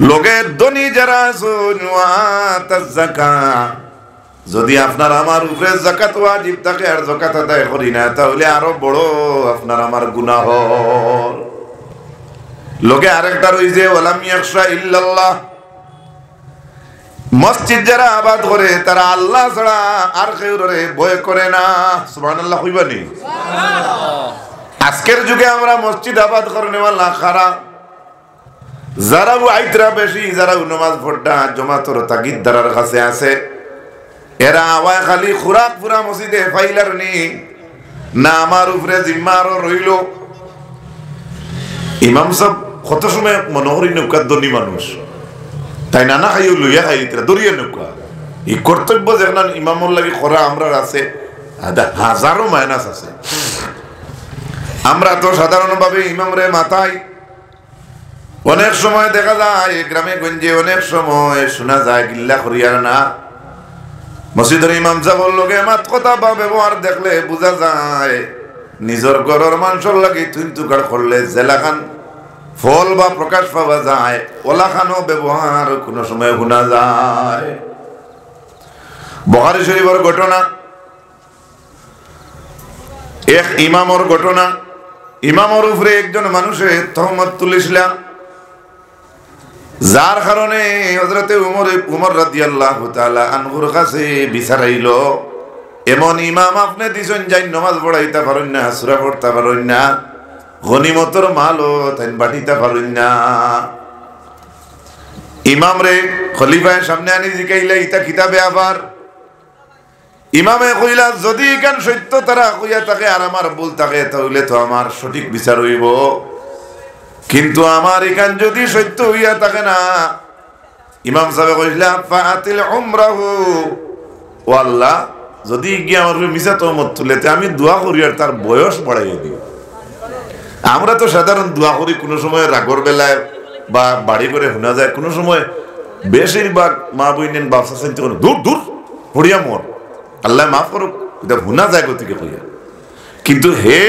লোকের ধনী যারা আছেন ওয়াতাজ যাকাত, যদি আপনার আমার উপরে যাকাত ওয়াজিব থাকে আর যাকাত আদায় করি না তাহলে আরো বড় আপনার আমার গুনাহ। লোকে আরেকটা রইছে ওয়ালাম ইয়াখশা ইল্লাল্লাহ, মসজিদ যারা আবাদ করে তারা আল্লাহ ছাড়া আর কাউরে ভয় করে না। সুবহানাল্লাহ কইবানি? আজকের যুগে আমরা মসজিদ আবাদ করনেওয়ালা খারা, যারা আইতরা বেশি, যারা নামাজ পড়া জমাতর তাগিদ দ্বারার কাছে আছে, এরা আওয়ায় খালি খুরাক পুরা মসজিদে ফাইলার নি না আমার উপরে জিম্মা আরো রইল। ইমাম সাহেব কত সময় মনোহরি নৌকা ধনী মানুষ, তাই নানা খাইও লইয়া খাই দরিয়া নৌকা। এই কর্তব্য যেখানে ইমামর লাগি করা আমরা আছে হাজারো মাইনাস আছে। আমরা তো সাধারণভাবে ইমামরে মাথায় অনেক সময় দেখা যায় গ্রামে গঞ্জে অনেক সময় শোনা যায় গিল্লা করিয়ার না। মসজিদের ইমাম সাহেবের লগে মাত কথা বা ব্যবহার দেখলে বোঝা যায় নিজের ঘরের মানুষের লাগে তুই তুকার করলে জেলাখান ফল বা প্রকাশ পাওয়া যায়, ওলাখানো ব্যবহার কোন সময় শোনা যায়। বুখারী শরীফের ঘটনা, এক ইমামর ঘটনা। ইমামর উপরে একজন মানুষে তহমত তুলিছিলাম, যার কারণে হযরতে উমর রাদিয়াল্লাহু তাআলা আনহুর কাছে বিচারাইল এমন ইমাম আপনি দিছেন যাই নামাজ পড়াইতে পারেন না, সূরা পড়তে পারেন না, গনিমতের মালও তাই বাটিতে পারেন না। ইমাম রে খলিফায় সামনে আনি জিকাইলে ইতা কিতাবে আবার ইমামে কইলা যদি কেন সত্য তারা কইয়া থাকে আর আমার ভুল থাকে তাহলে তো আমার সঠিক বিচার হইব, কিন্তু আমার এখান যদি সত্য হইয়া থাকে না। ইমাম সাহেব কইলা ফাআতিল উমরাহু, ও আল্লাহ যদি গিয়ে আমার মিছা তহমত তুলেতে আমি দোয়া করি আর তার বয়স বাড়াইয়া দিই। আমরা তো সাধারণ দোয়া করি কোনো সময় রাগর বেলায় বা বাড়ি করে শোনা যায়, কোনো সময় বেশিরভাগ মা বইনেন বাপসা চিন্তা করেন দূর দূর হরিয়া মর আল্লাহ মাফ করুক, এটা শোনা যায় গতিকে কইয়া। কিন্তু হে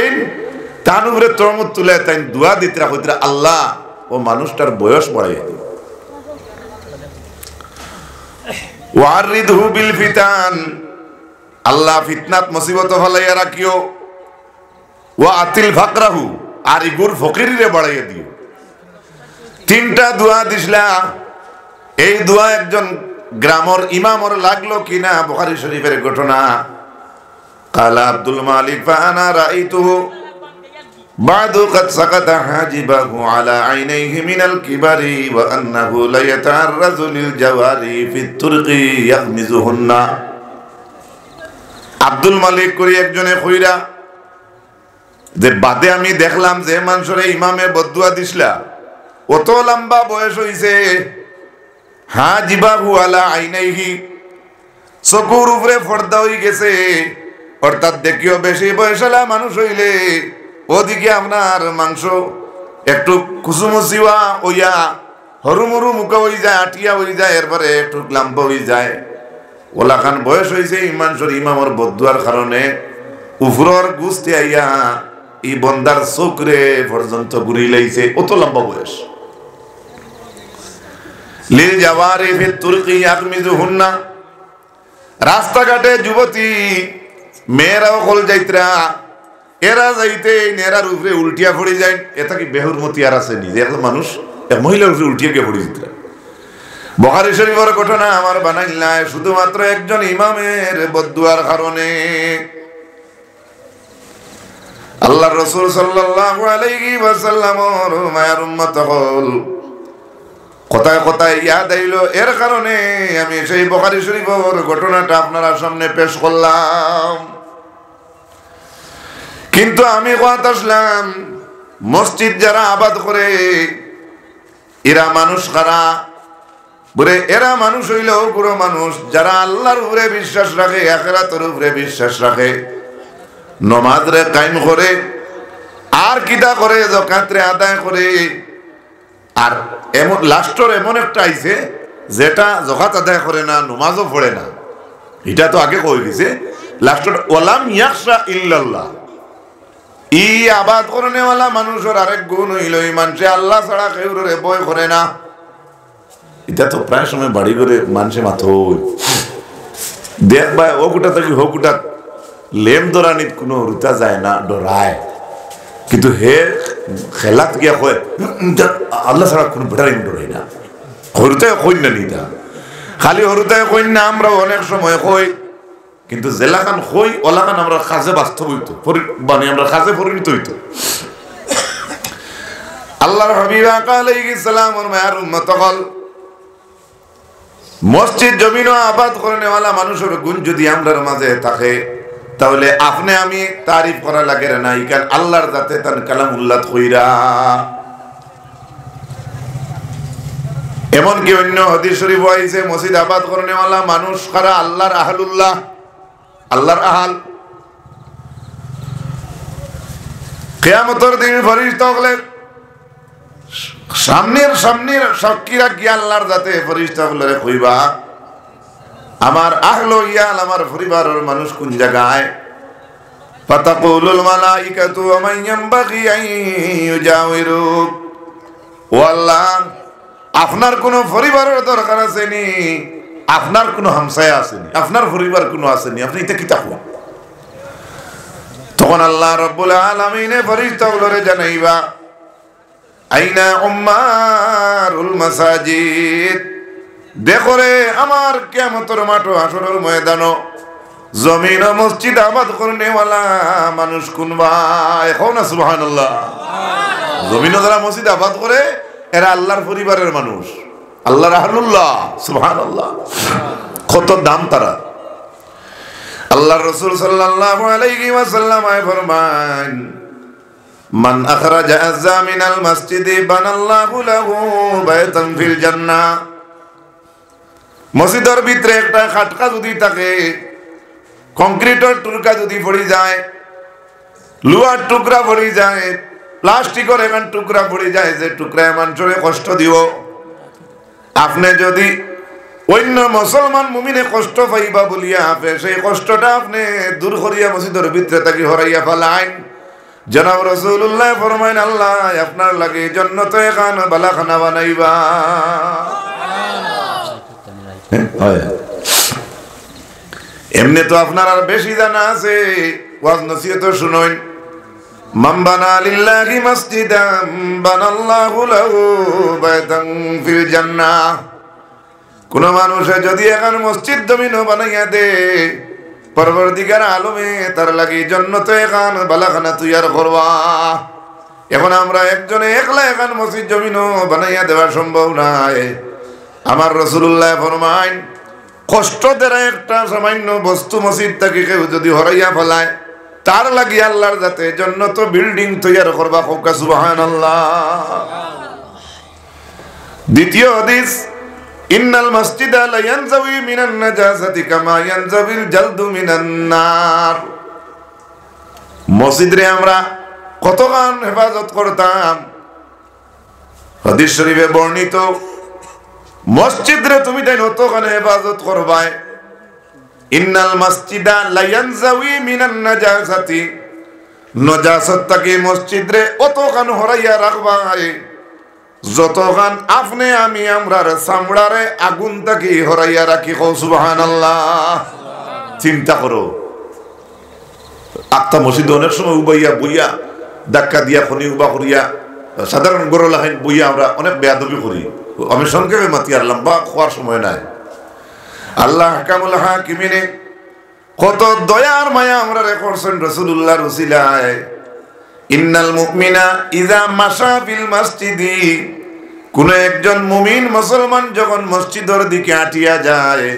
তার উপরে তহমত তুলে তাই দোয়া দিতে কইতে আল্লাহ ও মানুষটার বয়স বাড়াইয়া দিই। ওয়ারিদহু বিল ফিতান, আল্লাহ ফিতনাত মুসিবত ফলাইয়া রাখিও। ওয়া আতিল ফাকরাহু, আর ইগুর ফকিরে বাড়াইয়া দিও। তিনটা দোয়া দিছলা। এই দোয়া একজন গ্রামের ইমামর লাগলো কিনা বুখারী শরীফের ঘটনা। কালা আব্দুল মালিক ফাআনা রাআইতুহু বাদু قد سقط حاجبه على عينيه من الكبر وانه لا يتعرض للجواري في الطرق يغمزهن। আব্দুল মালিক করি একজনে কইরা যে বাদে আমি দেখলাম যে মানুষরে ইমামে বদদুয়া দিছলা, অত লম্বা বয়স হইছে, হাজিবাহু আলা আইনাইহি, চকুর উপরে পর্দা হয়ে গেছে। অর্থাৎ দেখিও বেশি বয়সলা মানুষ হইলে ওদিকে আপনার মাংস একটু কুসুমুসিওয়া হইয়া হরুমুরু মুখা হয়ে যায়, আটিয়া হয়ে যায়, এরপরে একটু লম্বা হয়ে যায়। ওলাখান বয়স হয়েছে ইমানসর ইমামর বদদুয়ার কারণে উপরর গুস্তি আইয়া এই বন্দার চোখরে পর্যন্ত ঘুরি লাইছে, অত লম্বা বয়স। লিল জাওয়ারি ফিত তুরকি ইয়াকমিজুহুন্না, রাস্তাঘাটে যুবতী মেয়েরাও কল যাইতরা, এরা যাইতে নেরার উপরে উল্টিয়া পড়ে যায়। এটা কি বেহুর মতি আর আছে নি যে একটা মানুষ এক মহিলার উপরে উল্টিয়া গিয়ে পড়ে যেত। বুখারী শরীফের ঘটনা আমার বানাইলাই শুধুমাত্র একজন ইমামের বদদুয়ার কারণে। আল্লাহর রাসূল সাল্লাল্লাহু আলাইহি ওয়াসাল্লামর মায়ার উম্মত হল কথায় কথায় ইয়াদ আইলো, এর কারণে আমি সেই বুখারী শরীফের ঘটনাটা আপনারা সামনে পেশ করলাম। কিন্তু আমি কথা আসলাম মসজিদ যারা আবাদ করে এরা মানুষ কারা বলে, এরা মানুষ হইলেও পুরো মানুষ যারা আল্লাহর উপরে বিশ্বাস রাখে, আখিরাতের উপরে বিশ্বাস রাখে, নমাজ রে কায়েম করে, আর কিটা করে যাকাত রে আদায় করে। আর এমন লাস্টর এমন একটা আইছে যেটা যাকাত আদায় করে না, নমাজও পড়ে না, এটা তো আগে কই গেছে। লাস্টর ওয়ালাম ইয়াখশা ইল্লাল্লাহ, ই আবাদ করনেওয়ালা মানুষের আরেক গুণ হইল এই মানুষে আল্লাহ ছাড়া কেউরে ভয় করে না। এটা তো প্রায় সময় বাড়ি করে মানুষে মাথা দেখবা ও কুটা থাকি হো কুটা লেম দরানিত কোনো রুতা যায় না ডরায়, কিন্তু হে খেলাত গিয়া কয় আল্লাহ ছাড়া কোনো বেটার ডরাই না, হরুতায় কই না নিতা, খালি হরুতায় কই না আমরা অনেক সময় কই, কিন্তু জেলাখান কই ওলাখান আমরা কাজে বাস্তব হইতো, মানে আমরা কাজে পরিণত হইতো। আল্লাহর হাবিব আলাইহিস সালামের মায়ের উম্মত হল মসজিদ জমিন আবাদ করে নেওয়ালা মানুষের গুণ যদি আমরার মাঝে থাকে, তাহলে আপনি আমি তারিফ করা লাগে না, ইকান আল্লাহর জাতে তান কালামুল্লাহ কইরা। এমন কি অন্য হাদিস শরীফ হইছে মসজিদ আবাদ করে নেওয়ালা মানুষ কারা আল্লাহর আহলুল্লাহ, আল্লাহর আহাল। কিয়ামতের দিন ফেরেশতা হলে সামনের সাক্ষীরা কি আল্লাহর জাতে ফেরেশতা হলে কইবা আমার আহলো ইয়াল আমার পরিবারের মানুষ কোন জায়গায়, ফাতাকুলুল মালাইকাতু ওয়া মান ইয়ানবাগি আন ইউজাওয়িরু, ও আল্লাহ আপনার কোন পরিবারের দরকার আছে নি, আপনার কোন হামসায়া আছে নি, আপনার পরিবার কোন আছে নি, আপনি এটা কি তাকবা? তখন আল্লাহ রাব্বুল আলামিন ফেরেশতাগুলোরে জানাইবা আইনা উম্মারুল মাসাজিদ, দেখো রে আমার কিয়ামতের মাঠ হাসরের ময়দান জমিন ও মসজিদ আবাদ করনেওয়ালা মানুষ কোনবা, এখন না সুবহানাল্লাহ। জমিন যারা মসজিদ আবাদ করে এরা আল্লাহর পরিবারের মানুষ, আল্লাহর আহলুল্লাহ, সুবহানাল্লাহ। কত দাম তারা। আল্লাহর রাসূল সাল্লাল্লাহু আলাইহি ওয়াসাল্লাম ফরমান মান আখরাজা আযা মিনাল মসজিদি বানাল্লাহু লাহু বাইতান ফিল জান্নাহ, মসজিদের ভিতরে একটা খাটকা যদি থাকে, কংক্রিটের টুকরা যদি পড়ে যায়, লোহার টুকরা পড়ে যায়, প্লাস্টিকের এমন টুকরা পড়ে যায় যে টুকরা মানুষের কষ্ট দিব, আপনি যদি অন্য মুসলমান মুমিনে কষ্ট পাইবা বলিয়া আপে সেই কষ্টটা আপনি দূর করিয়া মসজিদের ভিতরে থাকি হরাইয়া ফেলাইন। জনাব রাসূলুল্লাহ ফরমাইন আল্লাহ আপনার লাগে জান্নাতে খান বালাখানা বানাইবা। এমনি তো আপনার আর বেশি জানা আছে, ওয়াজ নসিহত শুনুন। মান বানা লিল্লাহি মাসজিদান বানাল্লাহু লাহু বাইতান ফিল জান্নাহ, কোন মানুষে যদি এখন মসজিদ জমিন বানাইয়া দে, পরবর্তীকার আলমে তার লাগি জান্নাতে এখন বালাখানা তৈয়ার করবা। এখন আমরা একজনে একলা এখন মসজিদ জমিন বানাইয়া দেওয়া সম্ভব নাই। আমার রাসূলুল্লাহ ফরমাইন কষ্ট দ্বারা একটা সামান্য বস্তু মসজিদ থেকে কেউ যদি হরাইয়া ফেলায়, তার লাগি আল্লাহর যাতে জান্নাত বিল্ডিং তৈয়ার করবা। কওকা সুবহানাল্লাহ। দ্বিতীয় হাদিস ইন্নাল মাসজিদা লা ইয়ানজাবি মিনান নাজাসাতি কামা ইয়ানজাবিল জালদু মিনান নার, মসজিদে আমরা কতখান হেফাজত করতাম। হাদিস শরীফে বর্ণিত মসজিদে তুমি তাই কতখান হেফাজত করবাই। ইন্নাল মাসজিদা লা ইয়ানজাবি মিনান নাজাসাতি, নাজাসাত থেকে মসজিদে অতখান হরাইয়া রাখবাই যতখান আপনি আমি আমরার চামড়ারে আগুন থেকে হরাইয়া রাখি। সুবহানাল্লাহ। চিন্তা করো, আত্মা মসজিদে অনেক সময় উবাইয়া বইয়া ধাক্কা দিয়া খনি উবা করিয়া সাধারণ গরু লাহাইন বইয়া আমরা অনেক বেয়াদবি করি। আমি সংক্ষেপে মাতি আর লম্বা খোয়ার সময় নাই। আল্লাহ হাকামুল হাকিমিনে কত দয়ার মায়া আমরা করছেন রাসূলুল্লাহর উসিলায়। ইন্নাল মুমিনা ইযা মাশা ফিল মাসজিদি, কোন একজন মুমিন মুসলমান যখন মসজিদের দিকে হাঁটিয়া যায়,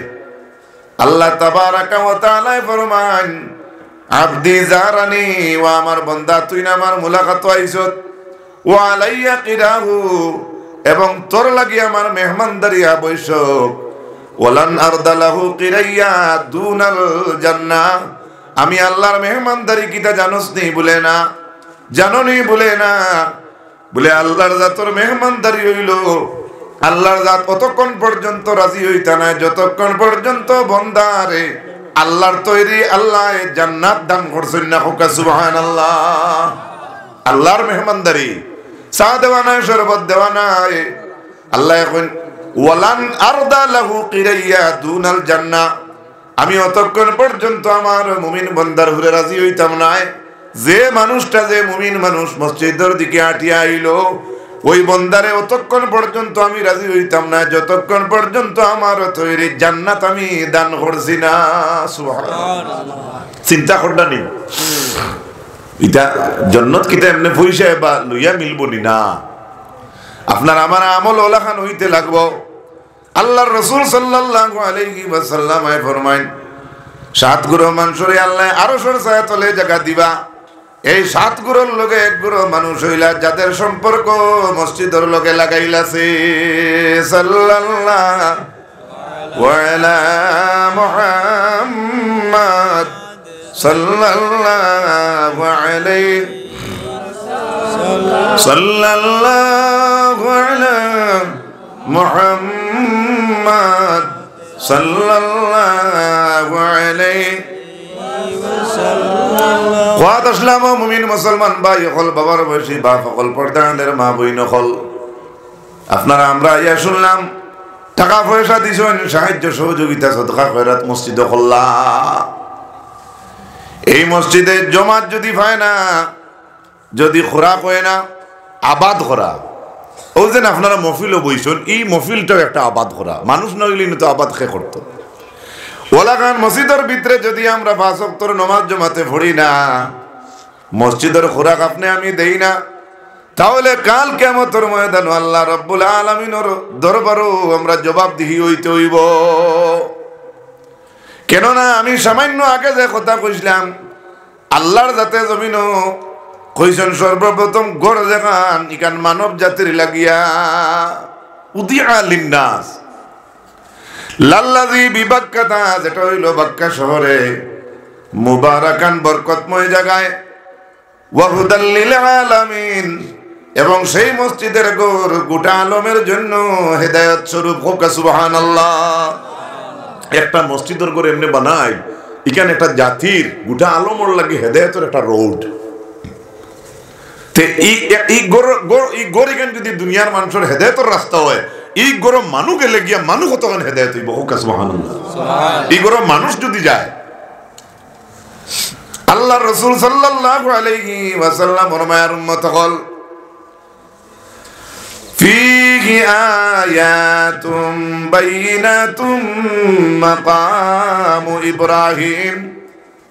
আল্লাহ তাবারাকা ওয়া তাআলা ফরমান আবদি জারানি, ওয়া আমার বান্দা তুই না আমার মুলাকাত আইছত, ওয়া আলাইয়া কিরাহু, এবং তোর লাগি আমার মেহমানদারি আবশ্যক, ওয়ালান আরদালাহু কিরাইয়া দুনাল জান্নাহ, আমি আল্লাহর মেহমানদারি কিটা জানোস নি বলে না, জাননি বলে না, বলে আল্লাহর জাতর মেহমানদারি হইল আল্লাহর জাত অতক্ষণ পর্যন্ত রাজি হইতা না যতক্ষণ পর্যন্ত বন্দারে আল্লাহর তৈরি আল্লাহ জান্নাত দান করছেন না। হোকা সুবহানাল্লাহ। আল্লাহর মেহমানদারি, চা দেওয়া নাই, শরবত দেওয়া নাই, আল্লাহ এখন ওয়ালান আরদা লাহু কিরাইয়া দুনাল জান্নাহ, আমি অতক্ষণ পর্যন্ত আমার মুমিন বান্দার উপরে রাজি হইতাম না যে মানুষটা, যে মুমিন মানুষ মসজিদের দিকে আটিয়া আইলো, ওই বন্দারে অতক্ষণ পর্যন্ত আমি রাজি হইতাম না যতক্ষণ পর্যন্ত আমার তৈরি জান্নাত আমি দান করছি না। সুবহানাল্লাহ। চিন্তা করডা নি এটা জান্নাত কিতা এমনি পয়সা বা লইয়া মিলবনি না, আপনার আমার আমল ওলাখান হইতে লাগবো। আল্লাহর রাসূল সাল্লাল্লাহু আলাইহি ওয়াসাল্লাম ফরমাইন, 7 গ্রহ মানুষরে আল্লাহ আরশের ছায়া তলে জায়গা দিবা। এই 7 গ্রহর লগে 1 গ্রহ মানুষ হইলা যাদের সম্পর্ক মসজিদের লগে লাগাইলাছে। সাল্লাল্লাহু আলা মুহাম্মদ সাল্লাল্লাহু আলাইহি সাল্লাল্লাহু আলা মুহাম্মদ সাল্লাল্লাহু আলাইহি ওয়াসাল্লাম। আসলাম মুমিন মুসলমান ভাই হল, বাবার বয়সী বাপ হল, পর্দাদের মা বইন হল, আপনারা আমরা ইয়া শুনলাম টাকা পয়সা দিছেন, সাহায্য সহযোগিতা সদকা খয়রাত মসজিদে হল্লা। এই মসজিদে জমাত যদি পায় না, যদি খোরাক হয় না, আবাদ করা, ও যেন আপনারা মফিলও বইছেন, এই মফিলটাও একটা আবাদ করা, মানুষ নইলে তো আবাদ খে করতো। ওলাখান মসজিদের ভিতরে যদি আমরা 5 ওয়াক্তের নামাজ জমাতে পড়ি না, মসজিদের খোরাক আপনি আমি দেই না, তাহলে কাল কিয়ামতের ময়দানে আল্লাহ রাব্বুল আলামিনের দরবারও আমরা জবাবদিহি হইতে হইব। কেননা আমি সামান্য আগে যে কথা কইছিলাম, আল্লাহর জাতে জমিনও কইছেন সর্বপ্রথম গড় যেখান ইকান মানব জাতির লাগিয়া উদিআ লিন্নাস লাল্লাযী বিবাক্কাতা, যেটা হইল বাক্কা শহরে মুবারাকান বরকতময় জায়গায়, ওয়া হুদাল লিল আলামিন, এবং সেই মসজিদের গড় গোটা আলমের জন্য হেদায়েত স্বরূপ হোক। সুবহানাল্লাহ। একটা মসজিদের গড় এমনি বানায় এখানে একটা জাতির গোটা আলমর লাগে হেদায়েতের একটা রোড। তে এই গড় এখানে যদি দুনিয়ার মানুষের হেদায়েতের রাস্তা হয়, এই গড় মানুষ গেলে গিয়া মানুষ কতক্ষণ হেদায়েত হইব। সুবহানাল্লাহ। এই গড় মানুষ যদি যায়, আল্লাহ রাসূল সাল্লাল্লাহু আলাইহি ওয়াসাল্লাম ফরমায়ার উম্মত হল, ফীহি আয়াতুম বাইনাতুম মাকামু ইব্রাহিম,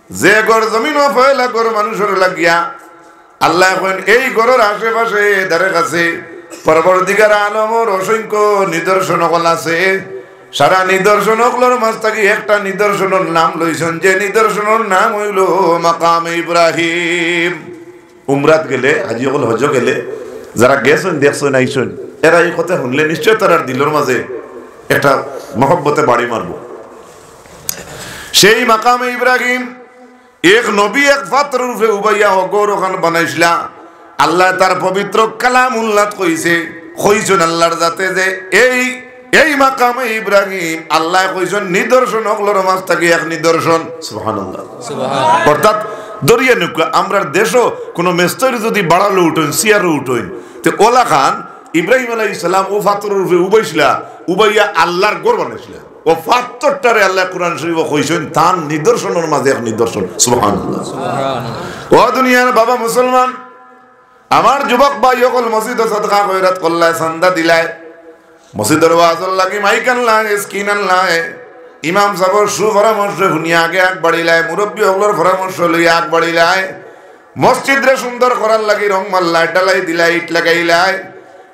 যে গড় জমিন ফয়লা গড় মানুষের লাগিয়া আল্লাহ এখন এই গড়ের আশেপাশে ধারে কাছে পরবর্তীকার আলমর অসংখ্য নিদর্শন আছে। সারা নিদর্শন গুলোর মাঝ থেকে একটা নিদর্শনের নাম লইছেন, যে নিদর্শনের নাম হইল মাকামে ইব্রাহিম। উমরাত গেলে, হাজি হল হজ গেলে যারা গেছেন দেখছেন আইছেন, এরা এই কথা শুনলে নিশ্চয় তার দিলের মাঝে একটা মহব্বতে বাড়ি মারব। সেই মাকামে ইব্রাহিম এক নবী এক পাত্র রূপে উবাইয়া অগর ওখানে বানাইছিলা। আল্লাহ তার পবিত্র কালামুল্লাহ কইছেন আল্লাহর জাতে যে এই মাকামে ইব্রাহিম আল্লাহ কইছেন নিদর্শন ওগুলোর মাঝ থেকে এক নিদর্শন। সুবহানাল্লাহ। অর্থাৎ দরিয়া নৌকা আমরা দেশও কোনো মেস্তরি যদি বাড়ালো উঠেন, সিয়ারও উঠেন, তো ওলা খান ইব্রাহিম আলাইহিস সালাম ও পাত্র রূপে উবাইছিলা, উবাইয়া আল্লাহর গড় বানাইছিলা। ও পাত্রটারে আল্লাহ কোরআন শরীফে কইছেন তার নিদর্শনের মাঝে এক নিদর্শন। সুবহানাল্লাহ। ও দুনিয়ার বাবা মুসলমান, আমার যুবক ভাই সকল মসজিদ সদকা খয়রাত করলায়, চান্দা দিলায়, মসজিদের ওয়াজর লাগি মাইকান লাই, স্কিনান লাই, ইমাম সাহেবের সুপরামর্শ শুনিয়া আগে আগ বাড়িলায়, মুরব্বী সকলের পরামর্শ লইয়া আগ বাড়িলায়, মসজিদরে সুন্দর করার লাগি রং মাল্লায়, ডালাই দিলাই, ইট লাগাইলায়।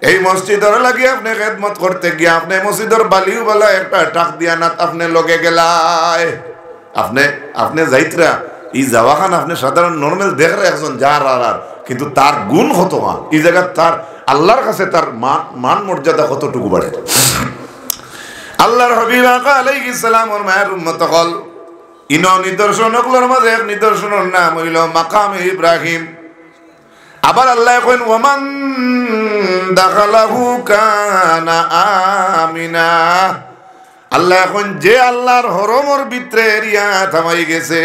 এই মসজিদের লাগি আপনি খেদমত করতে গিয়া আপনি মসজিদের বালিও বেলা একটা টাক দিয়া না আপনি লগে গেলায়। আপনি যাইতরা এই যাওয়াখান আপনি সাধারণ নর্মাল দেখরে একজন যার আর, কিন্তু তার গুণ হতো না এই জায়গা, তার আল্লাহর কাছে তার মান মর্যাদা কতটুকু বাড়ে। আল্লাহর হাবিব আলাইহিস সালামের মায়ের উম্মত হল, ইন নিদর্শনগুলোর মাঝে এক নিদর্শনের নাম হইল মাকামে ইব্রাহিম। আবার আল্লাহ কইন ওয়ামান দাখালাহু কানা আমিনা, আল্লাহ এখন যে আল্লাহর হরমর ভিতরে এরিয়া থামাই গেছে,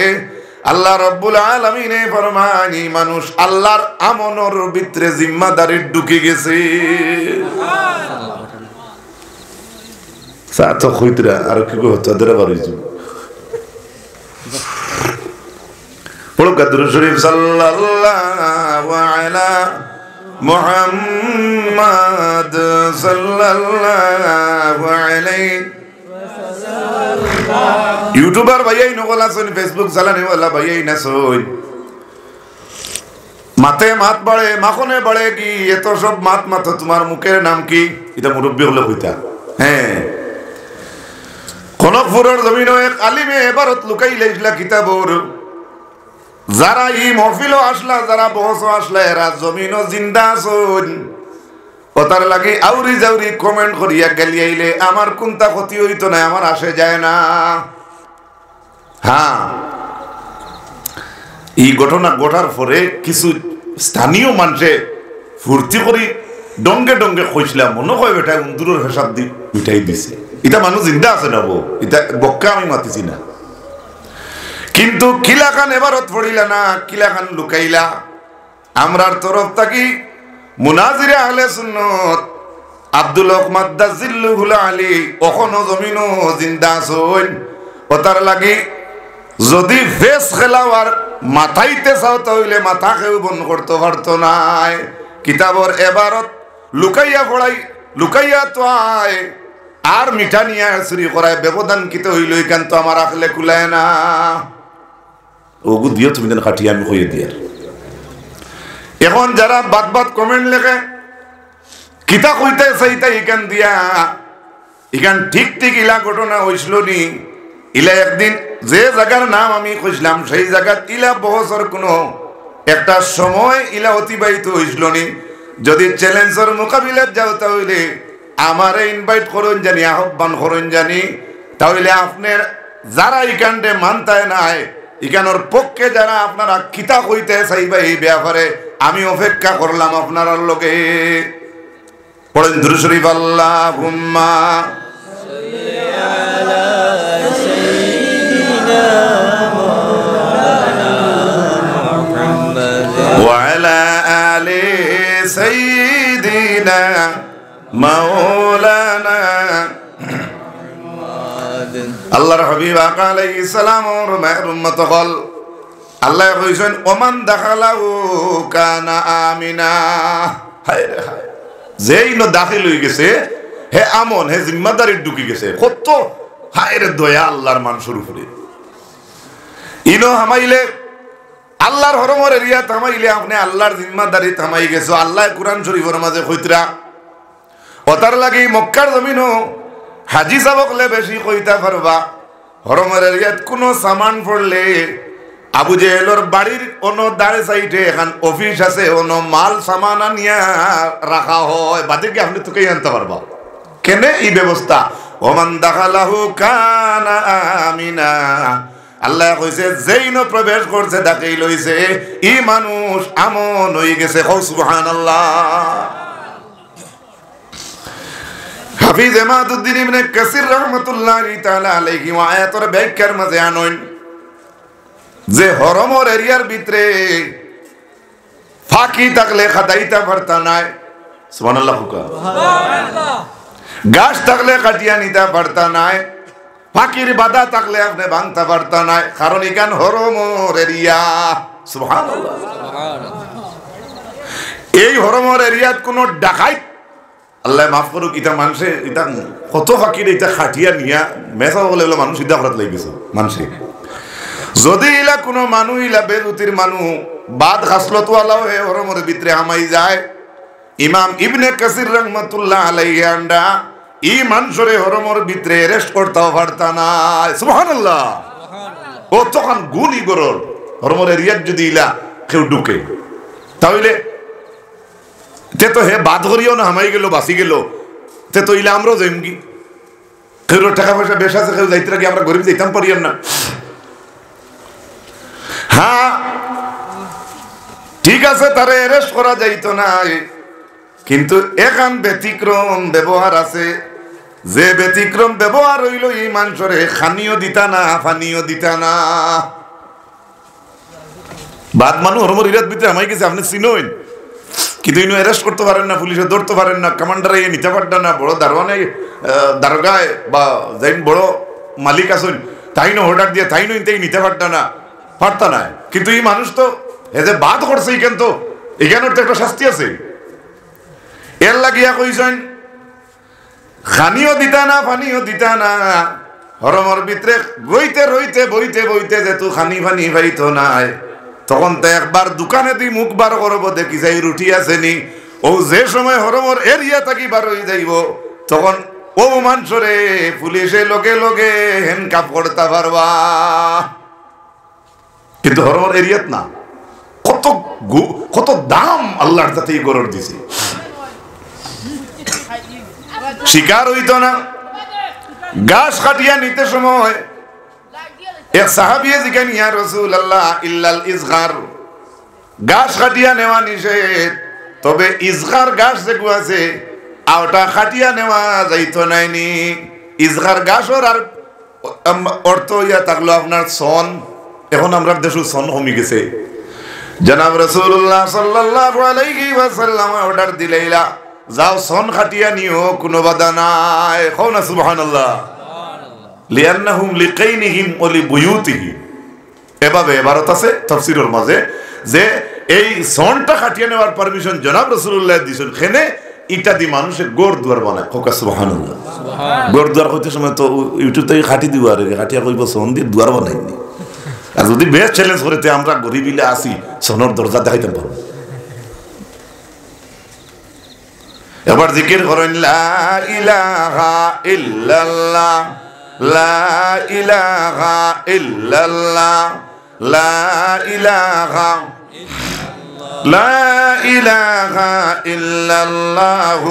আল্লাহ রব্বুল আলামিনে ফরমানি মানুষ আল্লাহর আমনের ভিতরে জিম্মাদারি ঢুকে গেছে। সা তো কইতরা আর কি কো তাদের বাড়িছো পড়ো দুরূদ শরীফ সাল্লাল্লাহু আলা মুহাম্মাদ সাল্লাল্লাহু আলাইহি ইউটিউবার ভাইয়াই নগলা শুন ফেসবুক চালানে वाला ভাইয়াই না শুন মাতে মাত বাড়ে মাখনে বাড়ে কি এত সব মাত মাত তোমার মুখের নাম কি এটা মুরব্বী হলে কইতা হ্যাঁ কনকপুরের জমিন এক আলিমে এবারত লুকাইলে ইসলা কিতাবর যারা এই মহফিলও আসলা যারা বহসও আসলা এরা জমিনও জিন্দা আছেন ওতার লাগে আউরি জাউরি কমেন্ট করিয়া গালিয়াইলে আমার কোনটা ক্ষতি হইতো না আমার আসে যায় না হ্যাঁ এই ঘটনা ঘটার পরে কিছু স্থানীয় মানুষে ফুর্তি করি ডঙ্গে ডঙ্গে কইছিলাম মনে হয় বেটা উন্দুরের হিসাব দি মিঠাই দিছে এটা মানুষ জিন্দা আছে না বউ এটা বক্কা আমি মাতিছি না কিন্তু কিলাখান এবারত পড়িলা না কিলাখান লুকাইলা আমরার তরফ থাকি মুনাজিরে আহলে সুন্নত আব্দুল হক মাদ্দাজিল্লুহুল আলী ওখনো জমিনও জিন্দা আছেন ওতার লাগি যদি ফেস খেলাওয়ার মাথাইতে চাও তাহলে মাথা কেউ বন্ধ করতে পারতো নাই কিতাবর এবারত লুকাইয়া পড়াই লুকাইয়া তো আয় আর মিঠা নিয়ে চুরি করায় ব্যবধান কিতে হইল এখান তো আমার আখলে কুলায় না ওগু দিও তুমি যেন কাটিয়ে আমি কইয়ে দিয়ার এখন যারা বাদ বাদ কমেন্ট লেখে কিতা কইতে সেইটা এখান দিয়া এখান ঠিক ঠিক ইলা ঘটনা হইছিল নি ইলা একদিন যে জায়গার নাম আমি কইছিলাম সেই জায়গাত ইলা বহসর কোনো একটা সময় ইলা অতিবাহিত হইছিল নি যদি চ্যালেঞ্জের মোকাবিলাত যাও তাহলে আমারে ইনভাইট করুন জানি আহ্বান করুন জানি তাহলে আপনার যারা এখানটে মানতায় নাই এখানোর পক্ষে যারা আপনারা কিতা কইতে চাইবা এই ব্যাপারে আমি অপেক্ষা করলাম আপনার লোকে পড়েন দুরূদ শরীফ আল্লাহুম্মা وعلى آل سيدنا مولانا আল্লাহর হাবিব আকা আলাইহিস সালাম ওর মায়ের উম্মত হল আল্লাহ কইছেন ওমান দাখালাহু কানা আমিনা হায় রে হায় যেই ন দাখিল হই গেছে হে আমন হে জিম্মাদারি ঢুকি গেছে কত হায় রে দয়া আল্লাহর মানুষের উপরে ইনো হামাইলে আল্লাহর হরমর এরিয়া থামাইলে আপনি আল্লাহর জিম্মাদারি থামাই গেছো আল্লাহ কুরআন শরীফের মাঝে কইতরা ওতার লাগি মক্কার জমিনও হাজি সাবকলে বেশি কইতা পারবা হরমর এরিয়াত কোনো সামান পড়লে আবু জেহেলর বাড়ির অন্য দাঁড়ে সাইডে এখন অফিস আছে অন্য মাল সামান আনিয়া রাখা হয় বাদেরকে আপনি তোকে আনতে পারবা কেনে এই ব্যবস্থা ওমান দাখালাহু কানা আমিনা আল্লাহ কইছে যেইনো প্রবেশ করছে তাকেই লইছে ই মানুষ আমন হয়ে গেছে সুবহানাল্লাহ হাফিজ ইমাদউদ্দিন ইবনে কাসির রাহমাতুল্লাহি তাআলা আলাইহি ওয়া আয়াতের ব্যাখ্যার মাঝে আনন যে হরমর এরিয়ার ভিতরে ফাঁকি থাকলে খাদাইতা পারতা নাই সুবহানাল্লাহ সুবহানাল্লাহ গাছ থাকলে কাটিয়া নিতে পারতা নাই ফাঁকির বাধা থাকলে আপনি ভাঙতে পারতা নাই কারণ এখান হরমর এরিয়া সুবহানাল্লাহ এই হরমর এরিয়াত কোনো ডাকাইত আল্লাহ মাফ করুক ইটা মানুষে ইটা কত ফাঁকির এটা খাটিয়া নিয়া মেসা বলে মানুষ ইটা করাত লাগিছে মানুষে যদি ইলা কোনো মানুষ ইলা বেরুতির মানুষ বাদ খাসলত ওয়ালাও হে হরমর ভিতরে হামাই যায় ইমাম ইবনে কাসির রাহমাতুল্লাহ আলাইহি আন্ডা ই মানুষরে হরমর ভিতরে রেস্ট করতেও পারতা না সুবহানাল্লাহ ও তখন গুণই গরর হরমর এরিয়াত যদি ইলা কেউ ঢুকে তাহলে তে তো হে বাদ করিও না হামাই গেল বাসি গেল তে তো ইলা আমরাও যাইমগি কেউ টাকা পয়সা বেশ আছে কেউ যাইতে রাখি আমরা গরিব যাইতাম পারিয়াম না হ্যাঁ ঠিক আছে তারে অ্যারেস্ট করা যাইতো না কিন্তু এখান ব্যতিক্রম ব্যবহার আছে যে ব্যতিক্রম ব্যবহার হইল এই মানুষরে খানিও দিতা না ফানিও দিতা না বাদ মানুষ হরমর ইরাত ভিতরে আমায় গেছে আপনি চিনইন কিন্তু ইনু অ্যারেস্ট করতে পারেন না, পুলিশে ধরতে পারেন না, কমান্ডারে নিতে পারতেন না, বড় দারোয়ানে দারোগায় বা যাইন বড় মালিক আছেন তাইনও অর্ডার দিয়ে তাইনও ইনতেই নিতে পারতেন না। কিন্তু এই মানুষ তো এতে বাদ করছে, এখান তো এখানের তো একটা শাস্তি আছে। এর লাগিয়া কইছেন খানিও দিতা না পানিও দিতা না, হরমর ভিতরে রইতে রইতে বইতে বইতে যেহেতু খানি ফানি পাইতো নাই, তখন তো একবার দোকানে দি মুখ বার করবো দেখি যাই রুটি আসেনি। ও যে সময় হরমর এরিয়া থাকি বার হয়ে যাইব তখন ও মানুষরে পুলিশে লগে লগে হ্যান্ডকাপ করতে পারবা। কিন্তু হরমর এরিয়াত না, কত দাম আল্লাহর যাতে গরর দিছে, শিকার হইতো না। গাছ কাটিয়া নিতে সময় এক সাহাবিয়ে জিজ্ঞাসা ইয়া রাসূলুল্লাহ ইল্লাল ইসগার, গাছ কাটিয়া নেওয়া নিষেধ, তবে ইসগার গাছ যেগুলো আছে ওটা কাটিয়া নেওয়া যাইতো নাইনি। ইসগার গাছর আর অর্থ ইয়া থাকলো আপনার সন। এখন আমরা দেশ সন কমে গেছে। জনাব রাসূলুল্লাহ সাল্লাল্লাহু আলাইহি ওয়াসাল্লাম অর্ডার দিলেইলা যাও সন কাটিয়া নিও, কোনো বাধা নাই। কও না সুবহানাল্লাহ। লিআন্নাহুম লিকাইনিহিম ওয়া লিবুয়ুতিহিম, এভাবে ইবারত আছে তাফসীরের মাঝে যে এই সনটা কাটিয়ে নেওয়ার পারমিশন জনাব রাসূলুল্লাহ দিয়েছেন। খেনে ইটা দি মানুষে গোড় দুয়ার বানায়। কোকা সুবহানাল্লাহ। গোড় দুয়ার হইতে সময় তো ইউটিউব থেকে খাটি দিব আর খাটিয়া কইব সন দিয়ে দুয়ার বানাইনি। আর যদি বেশ চ্যালেঞ্জ করেতে আমরা গরিবিলে আসি সনর দরজা দেখাইতে পারবো। এবার জিকির করেন লা ইলাহা ইল্লাল্লাহ, লা ইলাহা ইল্লাল্লাহ, লা ইলাহা, লা ইলাহা ইল্লাল্লাহ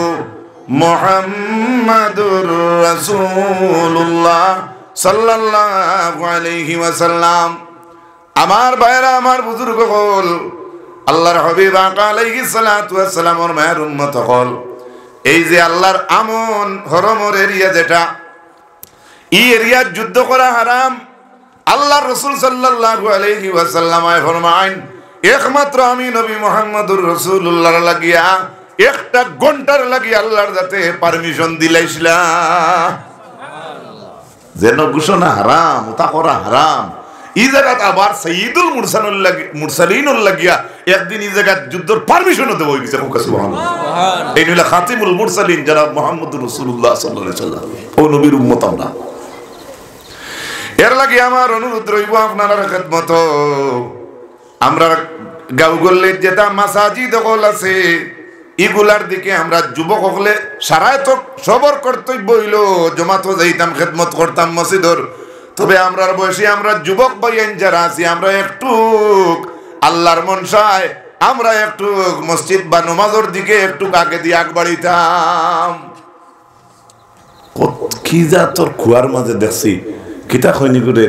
মুহাম্মাদুর রাসূলুল্লাহ সাল্লাল্লাহু আলাইহি ওয়াসাল্লাম। আমার ভাইরা, আমার বুজুর্গ হল, আল্লাহর হাবিব আকা আলাইহিস সালাতু ওয়াস সালামের মায়ের উম্মত হল, এই যে আল্লাহর আমন হরমর এরিয়া যেটা, এই এরিয়া যুদ্ধ করা হারাম। আল্লাহর রাসূল সাল্লাল্লাহু আলাইহি ওয়াসাল্লাম ফরমায়েন একমাত্র আমি নবী মুহাম্মদুর রাসূলুল্লাহর লাগিয়া একটা ঘন্টার লাগিয়া আল্লাহর যাতে পারমিশন দিলাইছিলা, যেন ঘোষণা হারাম তা করা হারাম। এই জায়গাত আবার সাইয়্যিদুল মুরসালিনুল লাগিয়া একদিন এই জায়গাত যুদ্ধের পারমিশনও দেওয়া হয়েছে। সুবহানাল্লাহ। এই হলো খাতিমুল মুরসালিন জনাব মুহাম্মদুর রাসূলুল্লাহ সাল্লাল্লাহু আলাইহি ওয়াসাল্লাম, ও নবীর উম্মত আমরা। এর লাগি আমার অনুরোধ রইব আপনার খেদমত, আমরা গাঁও গল্লে যেটা মাসাজিদ হল আছে এগুলার দিকে আমরা যুবক হলে সারায় তো সবর কর্তব্য হইল জমাতো যাইতাম, খেদমত করতাম মসজিদর। তবে আমরার বয়সে আমরা যুবক ভাইয়েন যারা আছি আমরা একটু আল্লাহর মনসায় আমরা একটু মসজিদ বা নমাজের দিকে একটু আগে দিয়ে আগ বাড়িতাম। কি যা তোর কুয়ার মাঝে দেখছি কিতা খৈনি করে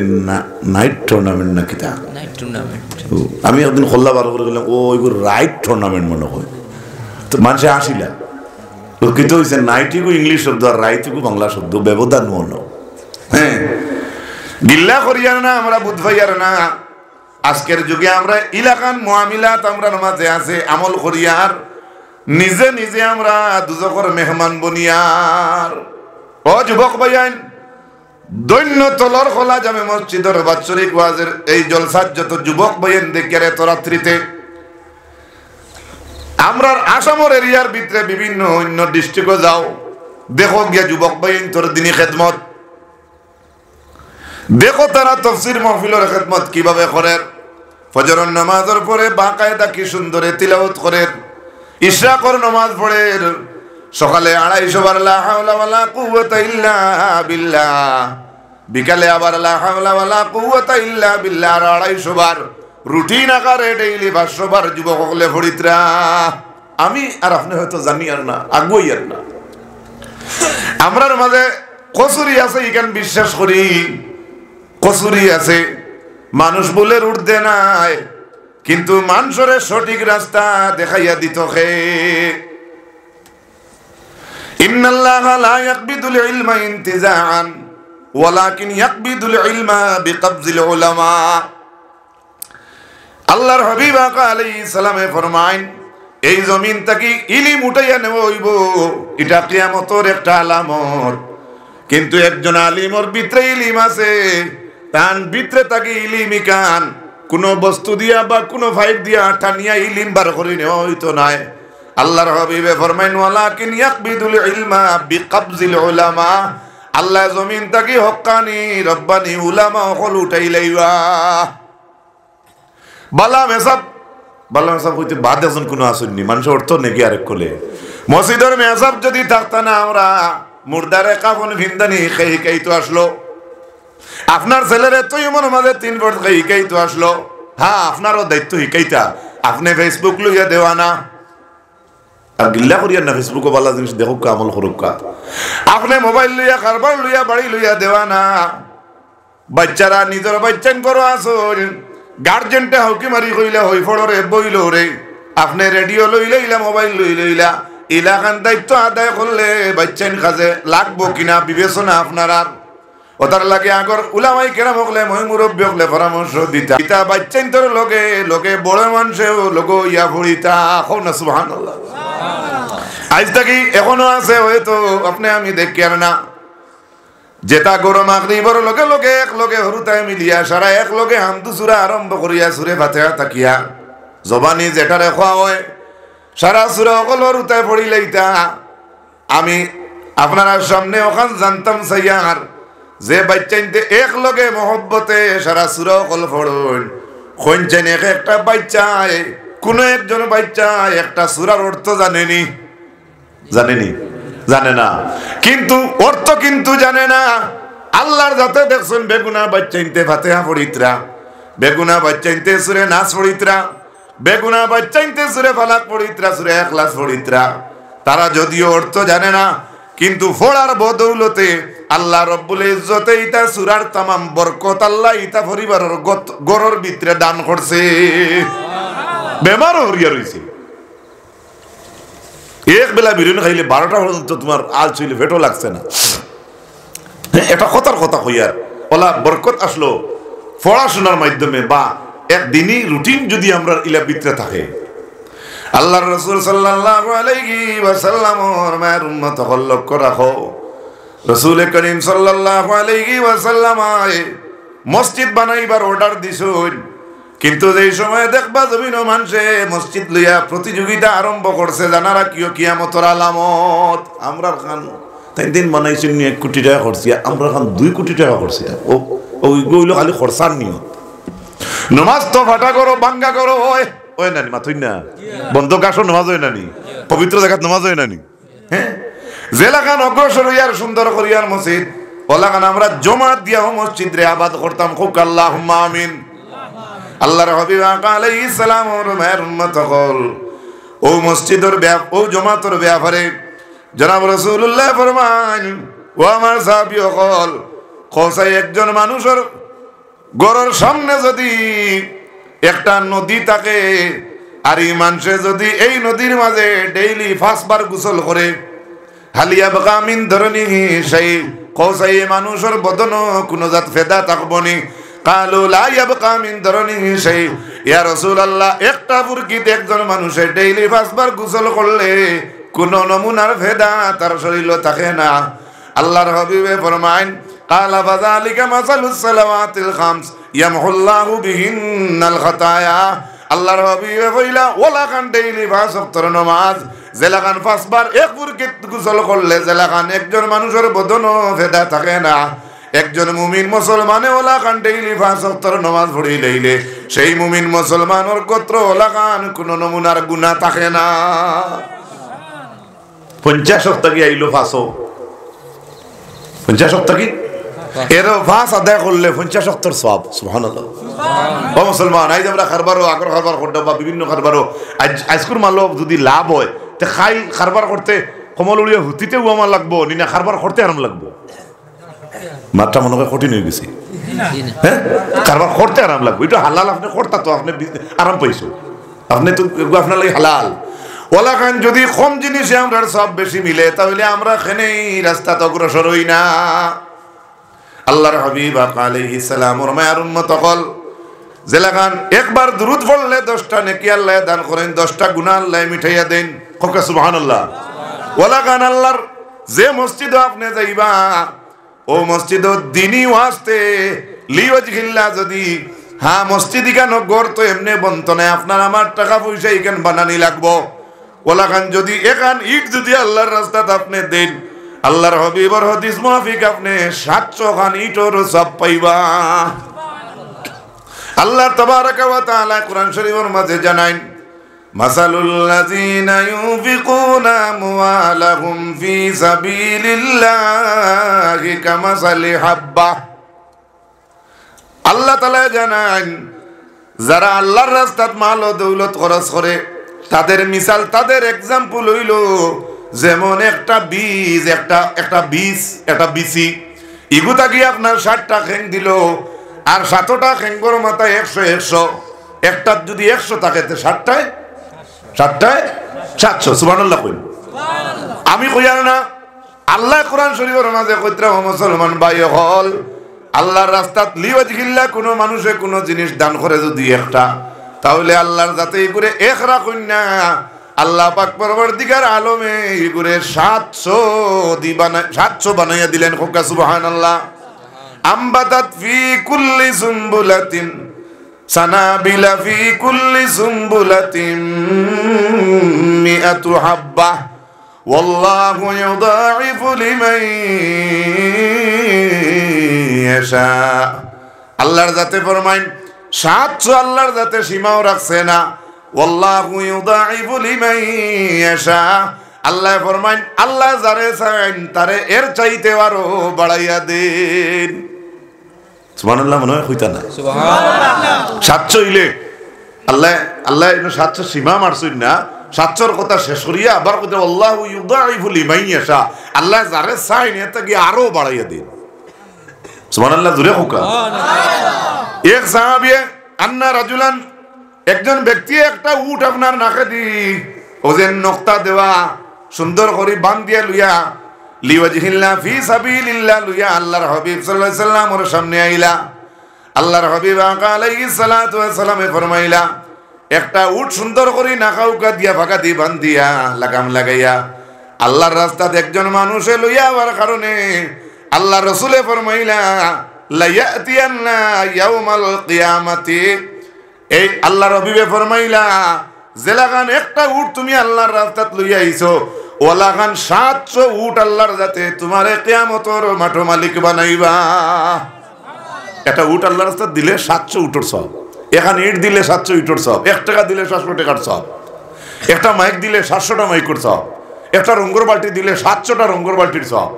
নাইট টুর্নামেন্ট না কিতা নাইট টুর্নামেন্ট। আমি একদিন খোল্লা বার করে গেলাম, ও ওইগুলো রাইট টুর্নামেন্ট মনে হয়। তো মানুষে আসিলা কিন্তু হয়েছে নাইটিকু ইংলিশ শব্দ আর রাইটিকু বাংলা শব্দ ব্যবধান মনে। হ্যাঁ, গিল্লা করিয়ার না আমরা বুধ ভাইয়ার না। আজকের যুগে আমরা ইলাকান মুআমিলাত আমরা মাঝে আছে আমল করিয়ার, নিজে নিজে আমরা দুজকর মেহমান বনিয়ার। ও যুবক ভাইয়ান, দৈন্য তলর খোলা জামে মসজিদের বাৎসরিক ওয়াজের এই জলসার যত যুবক ভাইয়েন দেখে এত রাত্রিতে আমরা আসামের এরিয়ার ভিতরে বিভিন্ন অন্য ডিস্ট্রিক্টে যাও, দেখো গিয়া যুবক ভাইয়েন তোর দিনী খেদমত দেখো, তারা তাফসীর মাহফিলের খেদমত কিভাবে করে। ফজরের নামাজের পরে বাকায়দা কি সুন্দরে তিলাওয়াত করে, ইশরাকের নামাজ পড়ে, সকালে 250 বার লা হাওলা ওয়ালা কুওয়াতা ইল্লা বিল্লাহ, বিকালে আবার লা হাওলা ওয়ালা কুওয়াতা ইল্লা বিল্লাহ 250 বার রুটিন আকারে ডেইলি 500 বার যুবক হলে ফরিত্রা। আমি আর আপনি হয়তো জানি আর না, আগুই আর না। আমরার মাঝে কসুরি আছে, ইখান বিশ্বাস করি কসুরি আছে, মানুষ বলে উঠতে নাই, কিন্তু মানুষের সঠিক রাস্তা দেখাইয়া দিত হে। ইন্নাল্লাহা লা ইয়াকবিদুল ইলমা ইনতিজাআন ওয়ালাকিন ইয়াকবিদুল ইলমা বিকবজিল উলামা। আল্লাহর হাবিব আলাইহিস সালামে ফরমায়েন এই জমিন থেকে ইলিম উঠাইয়া নেব হইব, এটা কিয়ামতের একটা আলামত। কিন্তু একজন আলিমর ভিতরে ইলিম আছে, তান ভিতরে তাকে ইলিমি কান কোনো বস্তু দিয়া বা কোনো ফাইট দিয়া টানিয়া ইলিম বার করে নেওয়া হইতো নাই। আল্লাহর হাবিবে ফরমাইন ওয়ালাকিন ইয়াকবিদুল ইলমা বিকবজিল উলামা, আল্লাহ জমিন তাকে হক্কানি রব্বানি উলামা হল উঠাই লাইবা। বালা মেসাব হইতে বাদ এখন কোনো আসেননি, মানুষের অর্থ নাকি আরেক কোলে মসজিদের মেসাব যদি থাকতা না, আমরা মুর্দারে কাফন ভিন্দানি খেই তো আসলো। আপনার ছেলেরে তুই মনে মাঝে 3 বছর শিকাই তো আসলো। হ্যাঁ, আপনারও দায়িত্ব শিকাইতা। আপনি ফেসবুক লইয়া দেওয়া না, আর গিল্লা করিয়া না ফেসবুকে ভালো জিনিস দেখুক আমল করুক। আপনি মোবাইল লইয়া কারবার লইয়া বাড়ি লইয়া দেওয়া না। বাচ্চারা নিজের বাচ্চান করো আসল, গার্জেনটা হকি মারি কইলা হই ফড়রে বইল রে। আপনি রেডিও লই লইলা, মোবাইল লই লইলা, ইলাকান দায়িত্ব আদায় করলে বাচ্চান কাজে লাগবো কিনা বিবেচনা আপনার। আর ওটার লাগে আগর উলামাই কেরাম হকলে মই মুরব্বী হকলে পরামর্শ দিতা। ইতা বাচ্চান তোর লগে লগে বড় মানুষেও লগ ইয়া ফুড়িতা হও না সুবহানাল্লাহ। আজ থাকি এখনো আছে হয়তো আপনি আমি দেখি আর না, যেটা গরম আগরিবর লগে লগে এক লগে হরুতায় মিলিয়া সারা এক লগে হামদু সুরা আরম্ভ করিয়া সুরে ফাতিহা তাকিয়া জবানি যেটারে খোয়া হয় সারা সুরা অকল হরুতায় পড়িলেইতা। আমি আপনারা সামনে ওখান জানতাম সাইয়ার যে বাচ্চাইতে এক লগে মহব্বতে সারা সুরা অকল পড়ুন, খঞ্চেন এক একটা বাচ্চায় কোন একজন বাচ্চায় একটা সুরার অর্থ জানেনি, জানে না, কিন্তু অর্থ কিন্তু জানে না। আল্লাহর যাতে দেখছেন বেগুনা বাচ্চাইতে ফাতিহা পড়িতরা, বেগুনা বাচ্চাইতে সুরে নাস পড়িতরা, বেগুনা বাচ্চাইতে সুরে ফালাক পড়িতরা, সুরে ইখলাস পড়িতরা। তারা যদিও অর্থ জানে না, কিন্তু ফোড়ার বদৌলতে আল্লাহ রব্বুল ইজ্জতে ইতা সূরার তামাম বরকত আল্লাহ ইতা পরিবারের গরর ভিতরে দান করছে। বেমারও হরিয়া রইছে। এক বেলা বিরিয়ানি খাইলে 12টা পর্যন্ত তোমার আল চুইলে পেটও লাগছে না। এটা কথার কথা হইয়ার ওলা বরকত আসলো পড়াশোনার মাধ্যমে বা একদিনই রুটিন যদি আমরা ইলা ভিতরে থাকে। আল্লাহর রাসূল সাল্লাল্লাহু আলাইহি ওয়াসাল্লামের মায়ের উম্মত হল লক্ষ্য রাখো। রাসূল করিম সাল্লাল্লাহু আলাইহি ওয়াসাল্লাম মসজিদ বানাইবার অর্ডার দিছেন, কিন্তু যেই সময় দেখবা জমিন মানুষে মসজিদ লইয়া প্রতিযোগিতা আরম্ভ করছে, জানারা কিও কিয়ামতের আলামত। আমরা খান 3 দিন বানাইছি 1 কোটি টাকা খরচি, আমরা খান 2 কোটি টাকা খরচি। ওইগুলো খালি খরচার নিয়ত। নমাজ তো ফাটা করো বাঙ্গা করো ওই নানি মাথুই না বন্ধ কাশো নমাজ হয় নানি, পবিত্র জায়গাত নমাজ হয় নানি। হ্যাঁ, জেলাখান অগ্রসর হইয়ার সুন্দর করিয়ার মসজিদ ওলাখান আমরা জমাত দিয়াও মসজিদ রে আবাদ করতাম। খুব আল্লাহুম্মা আমিন। আল্লাহর হাবিব আলাইহিস সালাম ওর মায়ের উম্মত হল ও মসজিদের ও জমাতের ব্যাপারে জনাব রাসূলুল্লাহ ফরমান, ও আমার সাহাবী হল কোসাই একজন মানুষের ঘরের সামনে যদি একটা নদী থাকে আর এই মানুষে যদি এই নদীর মাঝে ডেইলি 5 বার গোসল করে, হালিয়া বাগামিন ধরনি সেই কোসাই মানুষের বদন কোন জাত ফেদা থাকবনি। কালু লা ইয়াবকা মিন দরনিহি শাই, ইয়া রাসূলুল্লাহ একটা বুরকিতে একজন মানুষে ডেইলি 5 বার গোসল করলে কোন নমুনার ফেদা তার শরীরে থাকে না। আল্লাহর হাবিবে ফরমায়েন, কালা ফাযালিকা মাসালুস সালাওয়াতিল খামস ইয়ামহুল্লাহু বিহিন্নাল খাতায়া। আল্লাহর হাবিবে কইলা ওলা খান ডেইলি 5 ওয়াক্তের নামাজ জেলাখান 5 বার এক বুরকিত গোসল করলে জেলাখান একজন মানুষের বদনও ফেদা থাকে না। একজন মুমিন মুসলমানে ওলা খান ডেইলি 5 ওয়াক্তের নামাজ পড়ি লইলে সেই মুমিন মুসলমানের গোত্র ওলা খান কোন নমুনার গুনাহ থাকে না। 50 ওয়াক্ত কি আইলো 500 50 ওয়াক্ত কি এর 5 আদায় করলে 50 ওয়াক্তের সওয়াব। সুবহানাল্লাহ। ও মুসলমান, আজ আমরা খারবারও আগর খারবার করতে বা বিভিন্ন খারবারও আজকুর মালো যদি লাভ হয় তে খাই খারবার করতে কমলুলিয়া হুতিতেও আমার লাগবো নিনা খারবার করতে আরাম লাগবো। মাত্রা মনে হয় কঠিন হয়ে গেছে। হ্যাঁ, কারবার করতে আরাম লাগবে, এটা হালাল আপনি করতা তো আপনি আরাম পাইছো, আপনি তো আপনার লাগে হালাল। ওলা খান যদি কম জিনিসে আমরা সব বেশি মিলে তাহলে আমরা খেনেই রাস্তা তো অগ্রসর হই না। আল্লাহর হাবিব আলাইহিস সালাম ওর মায়ের উম্মত হল জেলাখান একবার দুরুদ পড়লে 10টা নেকি আল্লাহ দান করেন, 10টা গুনাহ আল্লাহ মিঠাইয়া দেন। কওয়া সুবহানাল্লাহ। ওয়ালা গান আল্লাহর যে মসজিদ আপনি যাইবা ও মসজিদ দিনী ওয়াস্তে লিওয়াজহিল্লাহ যদি হ্যাঁ মসজিদ ইখান ঘর তো এমনি বন্ত নাই, আপনার আমার টাকা পয়সা ইখান বানানি লাগবো। ওলা খান যদি এখান ইট যদি আল্লাহর রাস্তাতে আপনি দেন, আল্লাহর হাবিবর হাদিস মুআফিক আপনি 700 খান ইটর সব পাইবা। আল্লাহ তাবারাকা ওয়া তাআলা কোরআন শরীফের মাঝে জানাইন, মাসালুল লাযিনা ইউনফিকুনা আমওয়ালাহুম ফি সাবিলিল্লাহি কামাসালি হাব্বা। আল্লাহ তাআলা জানান যারা আল্লাহর রাস্তাত মাল ও দৌলত খরচ করে তাদের মিসাল, তাদের এক্সাম্পল হইল যেমন একটা বীজ, একটা বিচি ইগুতা গিয়ে আপনার 60টা খেং দিল আর 7টা খেঙ্গর মাথায় 100 একটার যদি 100 থাকে 60টায় 700। সুবহানাল্লাহ কইন। আমি কইয়ার না, আল্লাহ কোরআন শরীফের মাঝে কইত্রা মুসলমান ভাই হল আল্লাহর রাস্তাত লিওয়াজহিল্লাহ কোনো মানুষে কোনো জিনিস দান করে যদি একটা, তাহলে আল্লাহর যাতে করে এক রাখুন না, আল্লাহ পাক পরবর্তীকার আলমে করে 700 বানাইয়া দিলেন। কোকা সুবহানাল্লাহ। আমবাতাত ফি কুল্লি সুম্বুলাতিন সানাবিলা ফি কুল্লি সুম্বুলাতিন মিআতু হাব্বা ওয়াল্লাহু ইউদাইফু লিমান ইয়াশা। আল্লাহর যাতে ফরমাইন 700 আল্লাহর যাতে সীমাও রাখছে না। ওয়াল্লাহু ইউদাইফু লিমান ইয়াশা। আল্লাহ ফরমাইন আল্লাহ যারে চান তারে এর চাইতে আরো বাড়াইয়া দেন। সুবহানাল্লাহ। মনে হয় হইতা না সুবহানাল্লাহ। 700 হইলে আল্লাহ 700 সীমা মারছুন না, 700 কথা শেষ করিয়া আবার কইতে আল্লাহু ইউদাইফু লিমান ইয়াশা, আল্লাহ যারে চান এতে কি আরো বাড়াইয়া দেন। সুবহানাল্লাহ। জোরে হোকা সুবহানাল্লাহ। এক সাহাবী আন্না রাজুলান, একজন ব্যক্তি একটা উট আপনার নাকে দি ওজেন নকতা দেওয়া সুন্দর করে বান্ধিয়া লইয়া লিওয়াজহিল্লাহ ফি সাবিলিল্লাহ লইয়া আল্লাহর হাবিব সাল্লাল্লাহু আলাইহি সাল্লামের সামনে আইলা। আল্লাহর হাবিব আলাইহিস সালাতু ওয়াস সালামে ফরমাইলা, একটা উট সুন্দর করে নাকাউকা দিয়া ফাঁকা দিয়ে বান্ধিয়া লাগাম লাগাইয়া আল্লাহর রাস্তাতে একজন মানুষে লইয়া আওয়ার কারণে আল্লাহ রাসূলে ফরমাইলা, লা ইয়াতিয়ান্না ইয়াউমাল কিয়ামাতি। এই আল্লাহর হাবিবে ফরমাইলা, জেলাগান একটা উট তুমি আল্লাহর রাস্তাত লইয়া আইছো, ওলাগান 700 উট আল্লাহর যাতে তোমারে কিয়ামতের মাঠে মালিক বানাইবা। একটা উট আল্লাহর রাস্তাত দিলে 700 উটের সব, এখানে ইট দিলে 700 ইটের সব, 1 টাকা দিলে 700 টাকার সব, একটা মাইক দিলে 700টা মাইকের সব, একটা রঙ্গর বালতি দিলে 700টা রঙ্গর বালতির সব।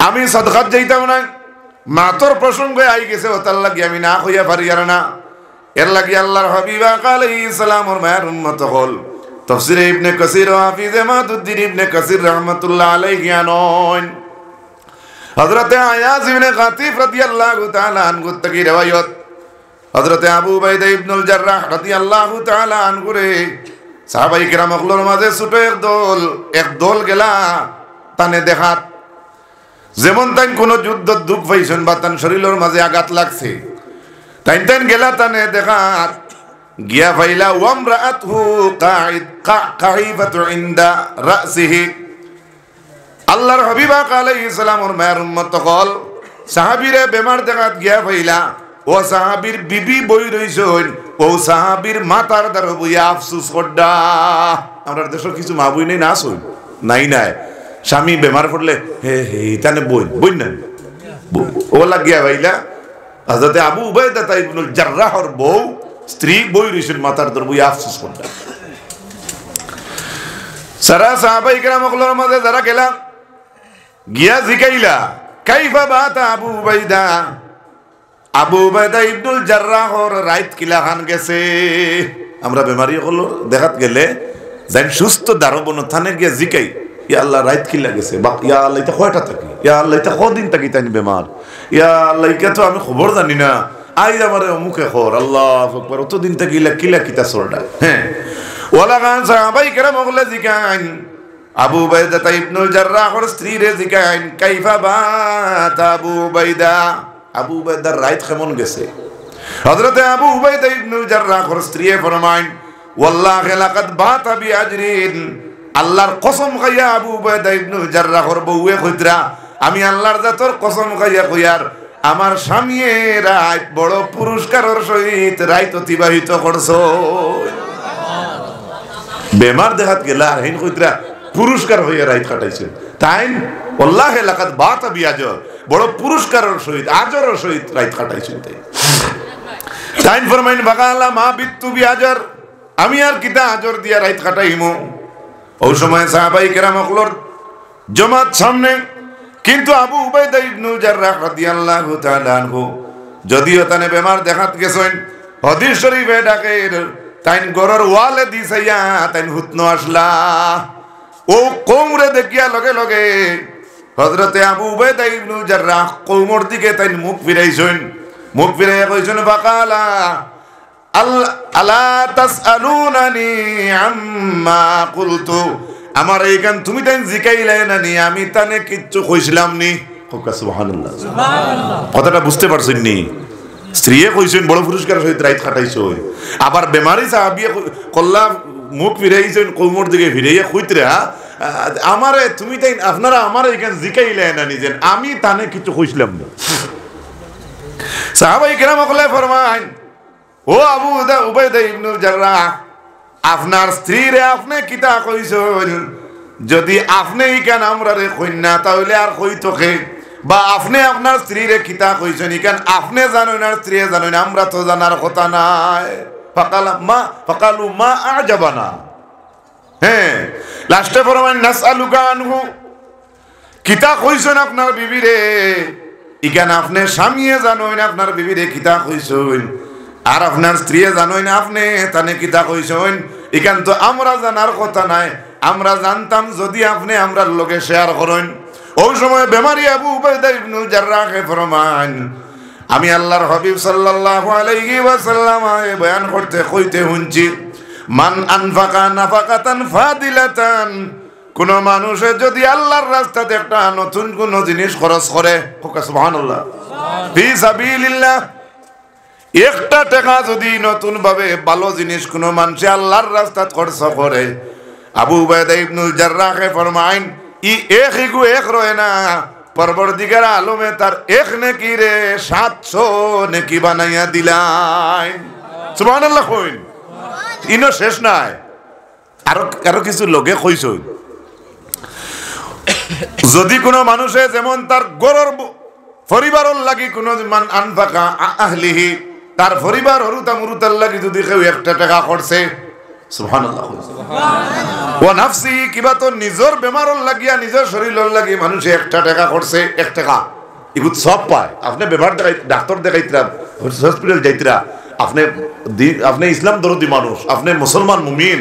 আমি সাদকাত যাইতাম না, মাতর প্রসঙ্গে আই গেছে, ও তার লাগি আমি না কইয়া পারি আর না। এর লাগি আল্লাহর হাবিব আলাইহিস সালামের মায়ের উম্মত হল তাফসীরে ইবনে কাসির ও হাফিজে মাদুদ্দিন ইবনে কাসির রাহমাতুল্লাহ আলাইহি আনন হযরতে আয়াজ ইবনে গাতিফ রাদিয়াল্লাহু তাআলা আনহু থেকে riwayat, হযরতে আবু উবাইদা ইবনুল জাররাহ রাদিয়াল্লাহু তাআলা আনহু রে সাহাবায়ে কেরামগুলোর মাঝে ছোট এক দল গেলা তানে দেখাত, যেমন তাই কোনো যুদ্ধ দুঃখ পাইছেন বা তান শরীরের মাঝে আঘাত লাগছে, তাই গেলা তানে দেখাত গিয়া ফাইলা ওয়ামরাআতহু কাইফাতু ইনদা রাসিহি। আল্লাহর হাবিব আলাইহিস সালামের মায়ের উম্মত হল সাহাবীরে বেমার দেখাত গিয়া ফাইলা, ও সাহাবীর বিবি বই রইছেন, ও সাহাবীর মাতার দ্বারা বইয়া আফসোস করডা। আমরা দেশের কিছু মা বই নেই না আসুন নাই স্বামী বেমার পড়লে হে তানে বই না ও লাগিয়া ভাইলা হযরতে আবু উবাইদা ইবনুল জাররাহর বউ স্ত্রী বই রইছেন মাতার দ্বারা বইয়া আফসোস করডা। সারা সাহাবায়ে কেরামগুলোর মাঝে যারা গেলা গিয়া জিকাইলা, কাইফা বাতা আবু উবাইদা ইবনুল জাররাহর রাইত কিলা খান গেছে। আমরা বেমারি হলো দেখাত গেলে যাই সুস্থ দারবন থানে গিয়া জিকাই, ইয়া আল্লাহ রাইত কিলা গেছে, বা ইয়া আল্লাহ এটা কয়টা থাকি, ইয়া আল্লাহ এটা কদিন থাকি তাই বেমার, ইয়া আল্লাহ ইকা তো আমি খবর জানি না, আই আমারে মুখে খবর আল্লাহু আকবার অতদিন থাকি কিলা কিতা সরডা। হ্যাঁ ওয়ালা গান সাহাবায়ে কেরাম ওগুলা জিকাইন, আবু উবাইদা ইবনুল জাররাহর স্ত্রী রে জিকাইন, কাইফা বাতা আবু উবাইদার রাইত কেমন গেছে। হযরতে আবু উবাইদা ইবনুল জাররাহর স্ত্রী ফরমায় ওয়াল্লাহি লাকাদ বাতা বিআজরিন, আল্লাহর কসম খাইয়া আবু উবাইদা ইবনুল জাররাহর বউয়ে কইতরা, আমি আল্লাহর জাতর কসম খাইয়া কইয়ার আমার স্বামীয়ে রাত বড় পুরস্কারের সহিত রাত অতিবাহিত করছো। বেমার দেখাত গেলা আর হেন কইতরা পুরস্কার হইয়া রাত কাটাইছেন। তাই ওয়াল্লাহি লাকাদ বাতা বিআজর, বড় পুরস্কারের সহিত আজরের সহিত রাত কাটাইছেন। তাই ফরমাইন বাকালা মা বিত্তু বিআজর, আমি আর কিতা আজর দিয়া রাত কাটাইমু। ওই সময় সাহাবায়ে কেরাম হকলর জমাত সামনে, কিন্তু আবু উবাইদা ইবনুল জাররাহ রাদিয়াল্লাহু তাআলা আনহু যদিও তানে বেমার দেখাত গেছেন, হাদিস শরীফে ডাকে তাইন গরর ওয়ালে দিছাইয়া তাইন হুতনো আসলা। ও কওমরে দেখিয়া লগে লগে হযরতে আবু উবাইদা ইবনুল জাররাহ কওমর দিকে তাইন মুখ ফিরাইছেন। মুখ ফিরাইয়া কইছেন বাকালা আল্লাহ তাসআলুনানি আম্মা কুলতু, আমার এই গান তুমি তাই জিকাইলে না নি, আমি তানে কিচ্ছু কইছিলাম নি। সুবহানাল্লাহ, কথাটা বুঝতে পারছেন নি? স্ত্রীয়ে কইছেন বড় পুরস্কার সহিত রাত কাটাইছো, আবার বেমারি সাহাবিয়ে কল্লা মুখ ফিরাইছেন কৌমর দিকে ফিরাইয়া কইতরা আমারে তুমি তাই আপনারা আমার এই গান জিকাইলে না নি, যেন আমি তানে কিছু কইছিলাম না। সাহাবায়ে কেরাম কলে ফরমায় ও আবু উবাইদা ইবনুল জাররাহ, আপনার স্ত্রীরে আপনি কিতা কইছেন? যদি আপনি ইকান আমরা রে কইনা তাহলে আর কইতো কে? বা আপনি আপনার স্ত্রীরে কিতা কইছেন ইকান আপনি জানেন আর স্ত্রী জানেন, আমরা তো জানার কথা নাই। ফাকালু মা আজাবানা। হ্যাঁ, লাস্টে ফরমান নাসআলুকা আনহু, কিতা কইছেন আপনার বিবিরে ইকান আপনি স্বামীয়ে জানেন আপনার বিবিরে কিতা কইছেন, আর আপনার স্ত্রী জানোই না আপনি তানে কিতা কইছেন, এখান তো আমরা জানার কথা নাই। আমরা জানতাম যদি আপনি আমরার লগে শেয়ার করেন। ওই সময় বেমারি আবু উবাইদা ইবনুল জাররাহ ফরমান আমি আল্লাহর হাবিব সাল্লাল্লাহু আলাইহি ওয়াসাল্লাম বয়ান করতে কইতে শুনছি, মান আনফাকা নাফাকাতান ফাদিলাতান, কোন মানুষে যদি আল্লাহর রাস্তাতে একটা নতুন কোন জিনিস খরচ করে, সুবহানাল্লাহ, ফি সাবিলিল্লাহ, একটা টাকা যদি নতুন ভাবে ভালো জিনিস কোন মানুষে আল্লাহর রাস্তাত খরচ করে, আবু উবাইদা ইবনুল জাররাহ ফরমাইন ই এক ইগু এক রয় না, পরবর্তীকার আলমে তার এক নেকি রে 700 নেকি বানাইয়া দিলাই। সুবহানাল্লাহ কইন, ইনো শেষ নাই, আরো কিছু লগে কইছ, যদি কোনো মানুষে যেমন তার গরর পরিবারের লাগি কোন মান আনফাকা আহলিহি, তার পরিবার হরুতা মুরুতার লাগি যদি কেউ একটা টাকা করছে, সুবহানাল্লাহ, ওয়া নাফসি, কিবা তো নিজের বেমারর লাগিয়া নিজের শরীরের লাগি মানুষে একটা টাকা করছে, 1 টাকা এগুলো সব পায়। আপনি বেমার দেখাই ডাক্তার দেখাইতরা হসপিটাল যাইতরা, আপনি ইসলাম দরদি মানুষ, আপনি মুসলমান মুমিন,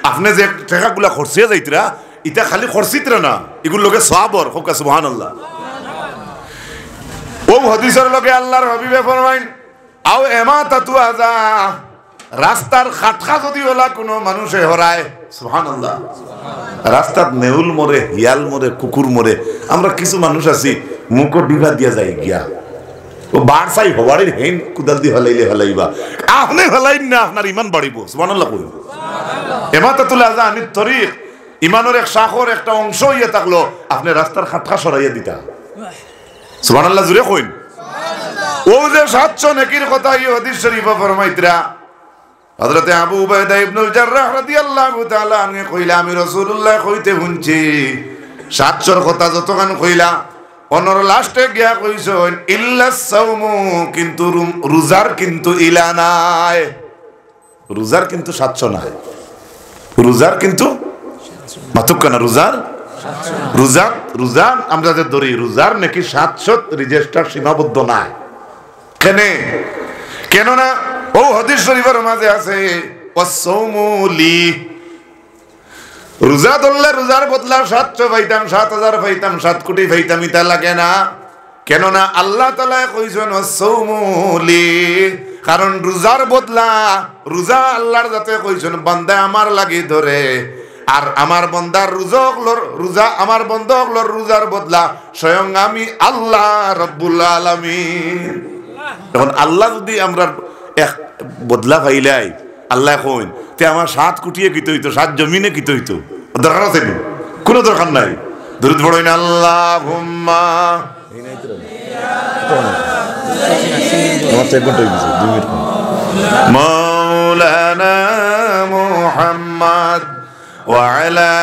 আপনি যে টাকাগুলা খরচিয়া যাইতরা ইটা খালি খরচিতরা না, এগুলো লোকে সওয়াবর, হোকা সুবহানাল্লাহ। ও হাদিসের লগে আল্লাহর হাবিবে ফরমাইন আও এমাতাতু আযা, রাস্তার খাটখা যদি ওলা কোনো মানুষে হরায়, সুবহানাল্লাহ, রাস্তার নেউল মরে, হিয়াল মরে, কুকুর মরে, আমরা কিছু মানুষ আছি মুখ ডিভা দিয়া যাই গিয়া, ও বার চাই হওয়ারের হেন কুদাল দি হলাইলে হলাইবা, আপনি হলাইন না আপনার ইমান বাড়িব, সুবহানাল্লাহ কইব। এমাতাতুল আযা আনিত তরিক, ইমানের এক শাখর একটা অংশ ইয়ে থাকলো আপনি রাস্তার খাটখা সরাইয়া দিতা, সুবহানাল্লাহ জুড়ে কইন। ও যে 700 নেকির কথা এই হাদিস শরীফে ফরমাইতরা, হযরতে আবু উবাইদা ইবনুল জাররাহ রাদিয়াল্লাহু তাআলা আনহু কইলা আমি রাসূলুল্লাহ কইতে শুনছি 700 কথা যতখান কইলা, অনর লাস্টে গিয়া কইছেন ইল্লাস সাওমু, কিন্তু রোজার কিন্তু ইলা নাই, রোজার কিন্তু 700 নাই, রোজার কিন্তু মাতুকানা রোজার রোজা আমরা যে ধরি রোজার নাকি 700 রেজিস্টার সীমাবদ্ধ নাই। কেননা ও হাদিস শরীফের মাঝে আছে ওয়াসসাওমু লি, রোজা ধরলে রোজার বদলা 700 পাইতাম, 7000 পাইতাম, 7 কোটি পাইতাম, ইতা লাগে না। কেননা আল্লাহ তাআলা কইছেন ওয়াসসাওমু লি, কারণ রোজার বদলা রোজা আল্লাহর যাতে কইছেন বান্দা আমার লাগি ধরে, আর আমার বন্দার রোজা আমার বন্ধকলর রোজার বদলা স্বয়ং আমি আল্লাহ রাব্বুল আলামিন। এখন আল্লাহ যদি আমরা এক বদলা পাইলাই আল্লাহ কইন তে আমার 7 কোটিয়ে কিতে হইতো 7 জমিনে কিতে হইতো দরকার আছে নি কোনো দরকার নাই দরুদ পড়েন আল্লাহুম্মা মাওলানা মুহাম্মদ ওয়া আলা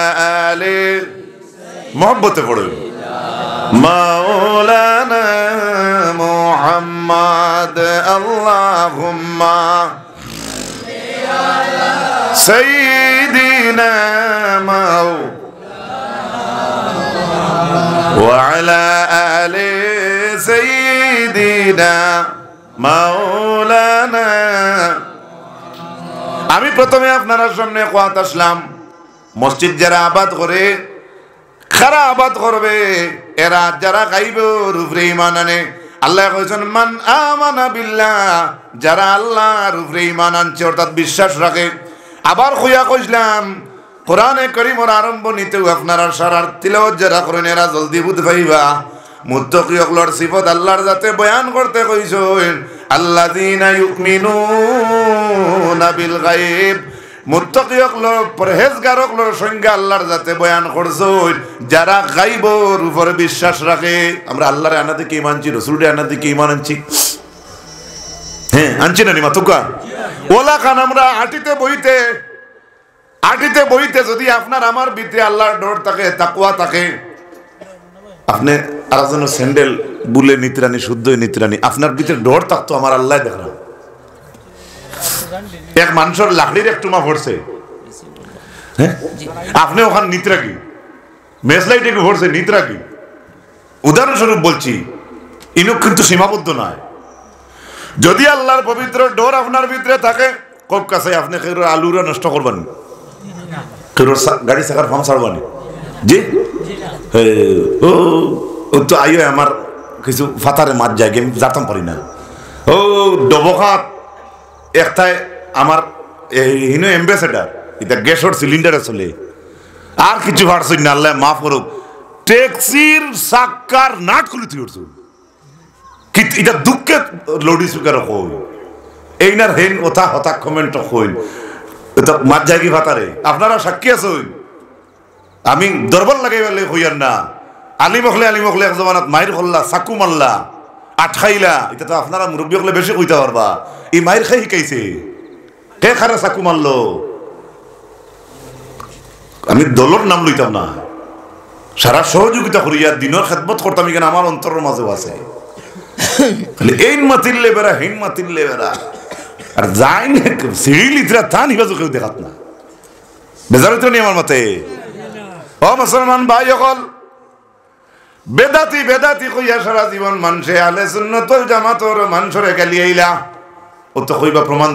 আলি মোহব্বতে পড়েন মাওলানা মুহাম্মদ আল্লাহুম্মা সাইয়্যিদিনা ওয়া আলা আলি সাইয়্যিদিনা মাওলানা। আমি প্রথমে আপনার সামনে কোয়াত আসলাম মসজিদ যারা আবাদ করে খারা আবাদ করবে এরা যারা গাইবে রূপরে ঈমান আনে আল্লাহ কইছেন মান আমানা বিল্লাহ যারা আল্লাহর উপরে ঈমান আনছে অর্থাৎ বিশ্বাস রাখে। আবার কইয়া কইলাম কোরআনে কারীমের আরম্ভণীতেও আপনারা সারার তিলাওয়াত যারা করেন এরা জলদি বুঝ পাইবা। মুত্তাকিয়কলর সিফত আল্লাহর যাতে বয়ান করতে কইছেন আল্লাযীনা ইউমিনুনা বিল গায়ব মুত্তাকিয়কলর পরহেজগারকলর সংজ্ঞা আল্লাহর যাতে বয়ান করছেন যারা গায়বের উপরে বিশ্বাস রাখে। আমরা আল্লাহর আনাতে কি মানছি রাসূলের আনাতে কি ঈমান আনছি হ্যাঁ আনছি না নিমা তুকা ওলা খান আমরা আটিতে বইতে যদি আপনার আমার ভিতরে আল্লাহর ডর থাকে তাকওয়া থাকে আপনি আর যেন স্যান্ডেল বুলে নিতরানি শুদ্ধ নিতরানি আপনার ভিতরে ডর থাকতো আমার আল্লাহ দেখা এক মানুষের লাকড়ির একটু মা পড়ছে হ্যাঁ আপনি ওখানে নিতরাকি মেসলাইটে পড়ছে নিতরাকি উদাহরণস্বরূপ বলছি ইনুক কিন্তু সীমাবদ্ধ নয়। যদি আল্লাহর পবিত্র ডর আপনার ভিতরে থাকে কোক কাছে আপনি কেউ আলুরা নষ্ট করবেন কেউ গাড়ি চাকার ফার্ম ছাড়বানি জি ও তো আইও আমার কিছু ফাতারে মাছ যায় আমি যাতাম পারি না ও ডবখাত একটাই আমার হিনো এম্বাসেডার এটা গ্যাসের সিলিন্ডারে চলে আর কিছু ভাড়ছি না আল্লাহ মাফ করুক ট্যাক্সির চাক্কার নাট খুলে তুই উঠছো কি এটা দুঃখে লড়ি সুকার কই এই না হেন ওথা হতা কমেন্ট কইন এটা মাছ যায় কি ফাতারে আপনারা সাক্ষী আছেন আমি দরবার লাগাই বলে হইয়ার না আলিম হলে এক জমানাত মাইর হল্লা চাকু মারলা আটখাইলা এটা তো আপনারা মুরব্বী হলে বেশি কইতে পারবা এই মাইর খাই শিখাইছে কে খারা চাকু মারলো আমি দলর নাম লইতাম না সারা সহযোগিতা করিয়া দিনের খেদমত করতাম এখানে আমার অন্তরের মাঝেও আছে এইন মাতিলে বেড়া হেন মাতিলে বেড়া আর যাই না সিঁড়ি লিতরা তা নিবাজু কেউ দেখাত না বেজারিত নেই আমার মতে ও মুসলমান ভাই সকল বেদাতি কইয়া সারা জীবন মানুষে আলে সুন্নতুল জামাতর মানুষরে গালি আইলা ও তো কইবা প্রমাণ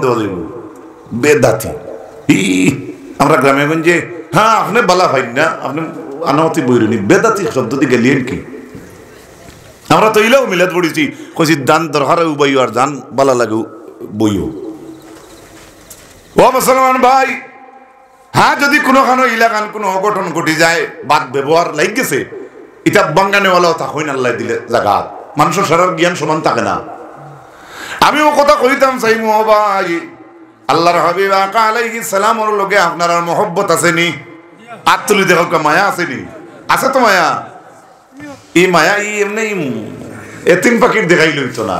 দেওয়া যাইব বেদাতি আমরা গ্রামে গঞ্জে হ্যাঁ আপনি বালা ভাই না আপনি আনামতি বইরুনি বেদাতি শব্দ দিয়ে গেলিয়েন কি আমরা তো ইলাও মিলাদ পড়েছি কইছি দান দরকারে উবাইও আর দান বালা লাগে বইও ও মুসলমান ভাই হ্যাঁ যদি কোনোখানো ইলাকান কোনো অঘটন ঘটি যায় বাদ ব্যবহার লাগ গেছে এটা বাঙ্গানেওয়ালাও তা হইন আল্লাহ দিলে জায়গা মানুষের সারার জ্ঞান সমান থাকে না। আমি ও কথা কইতাম চাইমু ভাই আল্লাহর হাবিব আকা আলাইহিস সালামের লগে আপনার আর মহব্বত আছে নি আত্মলি দেখো মায়া আছে নি আছে তো মায়া এই মায়া এমনি এতিম পাখির দেখাই লইতো না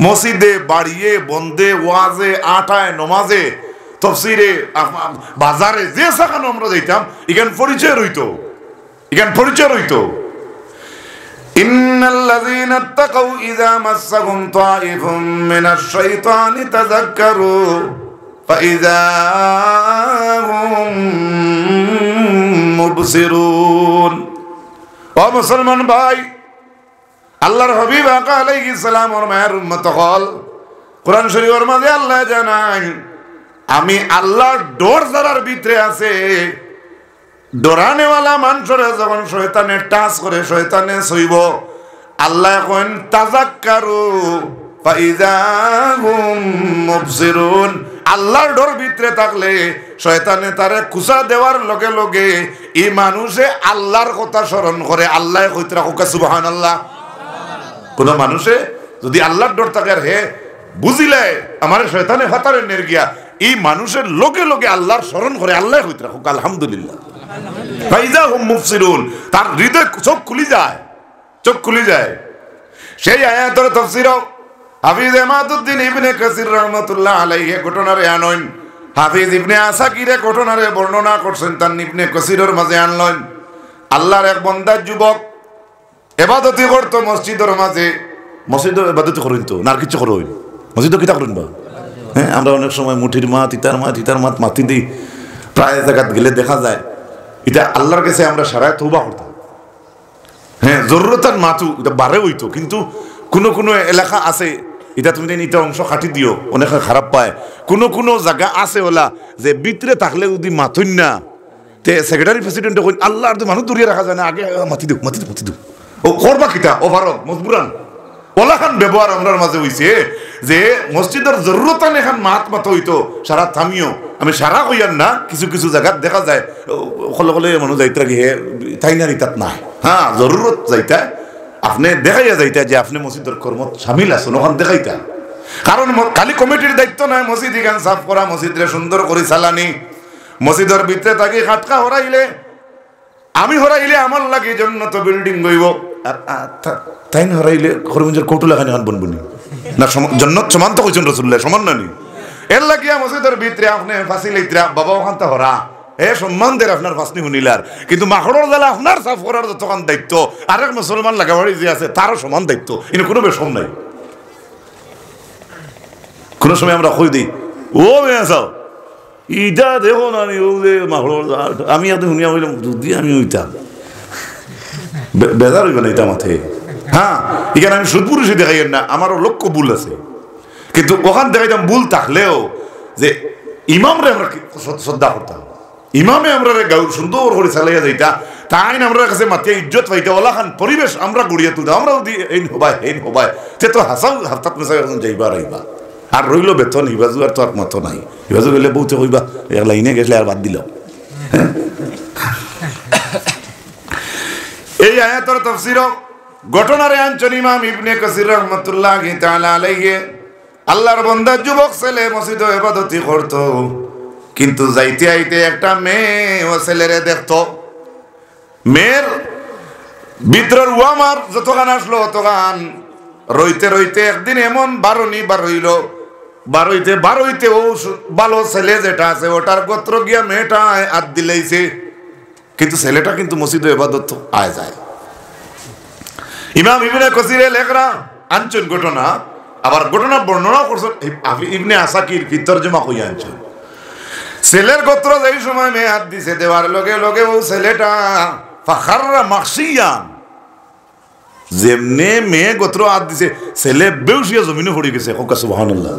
মসজিদে বাড়িয়ে বন্দে ওয়াজে আটায় নমাজে তফসিরে বাজারে যে সাখানো আমরা যাইতাম এখান পরিচয় রইতো ইন্নাল্লাযীনা তাকাউ ইযা মাসসাহুম তাঈফুম মিনাশ শাইতানি তাযাক্কারু ফাইযা হুম মুবসিরুন। ও মুসলমান ভাই আল্লাহর হাবিব আকা আলাইহিস সালাম ওর মায়ের উম্মত হল কোরআন শরীফের মাঝে আল্লাহ জানান আমি আল্লাহর ডর যারার ভিতরে আছে ডরানেওয়ালা মানুষরে যখন শয়তানে টাচ করে শয়তানে সইব আল্লাহ এখন তাযাক্কারু ফাইযা হুম মুবসিরুন আল্লাহর ডর ভিতরে থাকলে শয়তানে তারে কুসা দেওয়ার লগে লগে এই মানুষে আল্লাহর কথা স্মরণ করে আল্লাহ কইতে রাখুক সুবহানাল্লাহ। কোন মানুষে যদি আল্লাহর ডর থাকে আর হে বুঝিলে আমার শয়তানে ফাতারে নের গিয়া এই মানুষের লোকে লোকে আল্লাহর স্মরণ করে আল্লাহ হইতে রাখুক আলহামদুলিল্লাহ ফাইজা হুম মুফসিরুন তার হৃদয় চোখ খুলি যায় চোখ খুলি যায় সেই আয়াতের তাফসীর হাফিজ ইমাদউদ্দিন ইবনে কাসির রাহমাতুল্লাহ আলাইহি ঘটনারে আনয়ন হাফিজ ইবনে আসাকিরে ঘটনারে বর্ণনা করছেন তার ইবনে কাসিরের মাঝে আনলেন আল্লাহর এক বান্দা যুবক ইবাদতি করত মসজিদের মাঝে মসজিদের ইবাদতি করেন তো না কিছু করেন মসজিদে কিতা করেন বা হ্যাঁ আমরা অনেক সময় মুঠির মাত ইতার মাত মাতি দিই প্রায় জায়গাত গেলে দেখা যায় এটা আল্লাহর কাছে আমরা সারায় তওবা করতাম হ্যাঁ জরুরতার মাতু এটা বারে হইতো কিন্তু কোনো এলাকা আছে এটা তুমি এটা অংশ কাটি দিও অনেক খারাপ পায় কোনো জায়গা আছে ওলা যে ভিতরে থাকলে যদি মাথুন না তে সেক্রেটারি প্রেসিডেন্ট কই আল্লাহ আর তো মানুষ দূরিয়ে রাখা যায় না আগে মাতি দিও ও করবা কিতা ওভারঅল মজবুরান ওলাখান ব্যবহার আমরার মাঝে হইছে যে মসজিদের জরুরতান এখন মাত হইতো সারা থামিও আমি সারা কইয়ার না কিছু জায়গাত দেখা যায় কলে মানুষ যাইতে গিয়ে তাই না তাত নাই হ্যাঁ জরুরত যাইতা আপনি দেখাইয়া যাইতা যে আপনি মসজিদের কর্মত সামিল আছেন ওখান দেখাইতা কারণ খালি কমিটির দায়িত্ব নয় মসজিদ এখান সাফ করা মসজিদরে সুন্দর করে চালানি মসজিদের ভিতরে তাকে খাটকা হরাইলে আমি হরাইলে আমার লাগে জন্য তো বিল্ডিং গইব আর তাই না হরাইলে কর্মীদের কৌটুলা খানি বনবনি না জন্নত সমান তো কইছেন রাসূলুল্লাহ সমান না নি এর লাগিয়া মসজিদের ভিতরে আপনি ফাসিলিতরা বাবা ওখান তা হরা এ সম্মান দের আপনার ফাসনি শুনিলার কিন্তু মাখড়র জ্বালা আপনার সাফ করার যতক্ষণ দায়িত্ব আরেক মুসলমান লাগাবাড়ি যে আছে তারও সমান দায়িত্ব এনে কোনো বেশম নাই কোনো সময় আমরা কই দিই ও মেয়ে যাও ইটা দেখো না ও যে মাখড়র আমি এত শুনিয়া হইলাম যদি আমি ওইতাম বেজার হইবে না এটা মাথে হ্যাঁ এখানে আমি সুদপুরুষে দেখাই না আমারও লক্ষ্য ভুল আছে কিন্তু ওখান দেখাইতাম ভুল থাকলেও যে ইমামরে আমরা শ্রদ্ধা করতাম ইমামে আমরা গাউর সুন্দর করে চালাইয়া যাইতা তাই আমরা কাছে মাতিয়া ইজ্জত পাইতা ওলাখান পরিবেশ আমরা গড়িয়া তুলতাম আমরা যদি এই হবাই তে তো হাসাও হাফতাত মেসাই এখন যাইবা রাইবা আর রইল বেতন হিবাজু আর তো আর মতো নাই হিবাজু গেলে বউতে কইবা এক লাইনে গেলে আর বাদ দিল এই আয়াতের তাফসীর ঘটনারে আনছেন ইমাম ইবনে কাসির রাহমাতুল্লাহি তাআলা আলাইহি আল্লাহর বান্দা যুবক ছেলে মসজিদে ইবাদতি করত কিন্তু যাইতে আইতে একটা মেয়ে ও ছেলেরে দেখতো মেয়ের ভিতরের ওয়ামার যতখান আসলো ততখান রইতে একদিন এমন বারোইতে ও ভালো ছেলে যেটা আছে ওটার গোত্র গিয়া মেয়েটা হাত দিলেইছে কিন্তু ছেলেটা কিন্তু মসজিদে ইবাদত আয় যায় ইমাম ইবনে কাসিরে লেখরা আনছেন ঘটনা আবার ঘটনা বর্ণনা করছেন ইবনে আসাকির কি তরজমা কইয়া আনছেন ছেলের গোত্র যেই সময় মেয়ে হাত দিছে দেওয়ার লগে ও ছেলেটা ফাখাররা মাখসিয়ান যেমনে মেয়ে গোত্র হাত দিছে ছেলে বেউসিয়া জমিনে পড়ে গেছে কোকা সুবহানাল্লাহ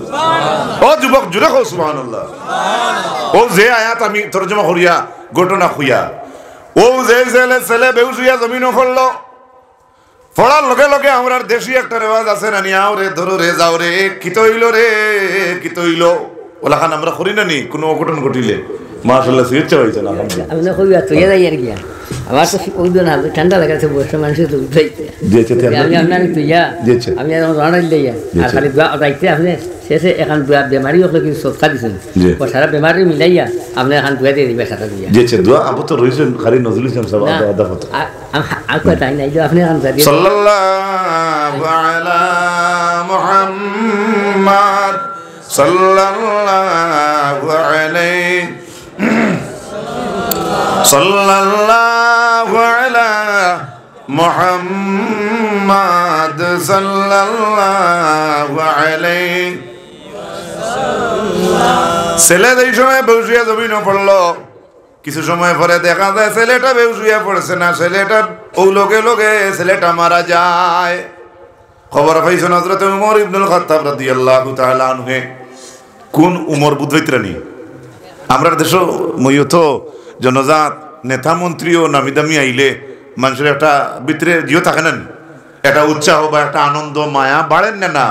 ও যুবক জুড়ে কো সুবহানাল্লাহ ও যে আয়াত আমি তরজমা করিয়া ঘটনা খুইয়া ও যে ছেলে বেউসিয়া জমিনে পড়লো পড়ার লগে আমার দেশি একটা রেওয়াজ আছে না নিয়াও রে ধরো রে যাও রে কিতো হইলো ওলাখান আমরা করি না নি কোনো অঘটন ঘটিলে মাশাআল্লাহ সুইচ্ছা হইছে না আমরা কইয়া তো যাই আর গিয়া আমার তো ওই দিন হাতে ঠান্ডা লাগাছে বসে মানুষ তো উঠাইতে আমি আপনার তো আমি রান্না দিই আর খালি দাইতে আপনি শেষে এখন বেমারি হলে কিছু সৎকা দিছেন সারা বেমারি মিলাইয়া আপনি এখন দুয়া দিয়ে দিবে সারা দিয়া যেছে দোয়া আবু তো রইছেন খালি নজরুল ইসলাম সাহেব আদা ফটো আর কথা নাই আপনি এখন সাল্লাল্লাহু আলা মুহাম্মদ সাল্লাল্লাহু আলাইহি সাল্লাল্লাহু আলা মুহাম্মদ সাল্লাল্লাহু আলাইহি ছেলে এই সময় বেউসিয়া জমিনে পড়লো কিছু সময় পরে দেখা যায় ছেলেটা বেউসিয়া পড়ছে না ছেলেটা ও লগে ছেলেটা মারা যায় খবর পাইছেন হযরত ওমর ইবনুল খাত্তাব রাদিয়াল্লাহু তাআলা আনহু কোন উমর বুধৈত্রানি আমরা দেশ মইয়ত জনজাত নেতা মন্ত্রী ও নামি দামি আইলে মানুষের একটা ভিতরে জিও থাকে না একটা উৎসাহ বা একটা আনন্দ মায়া বাড়েন না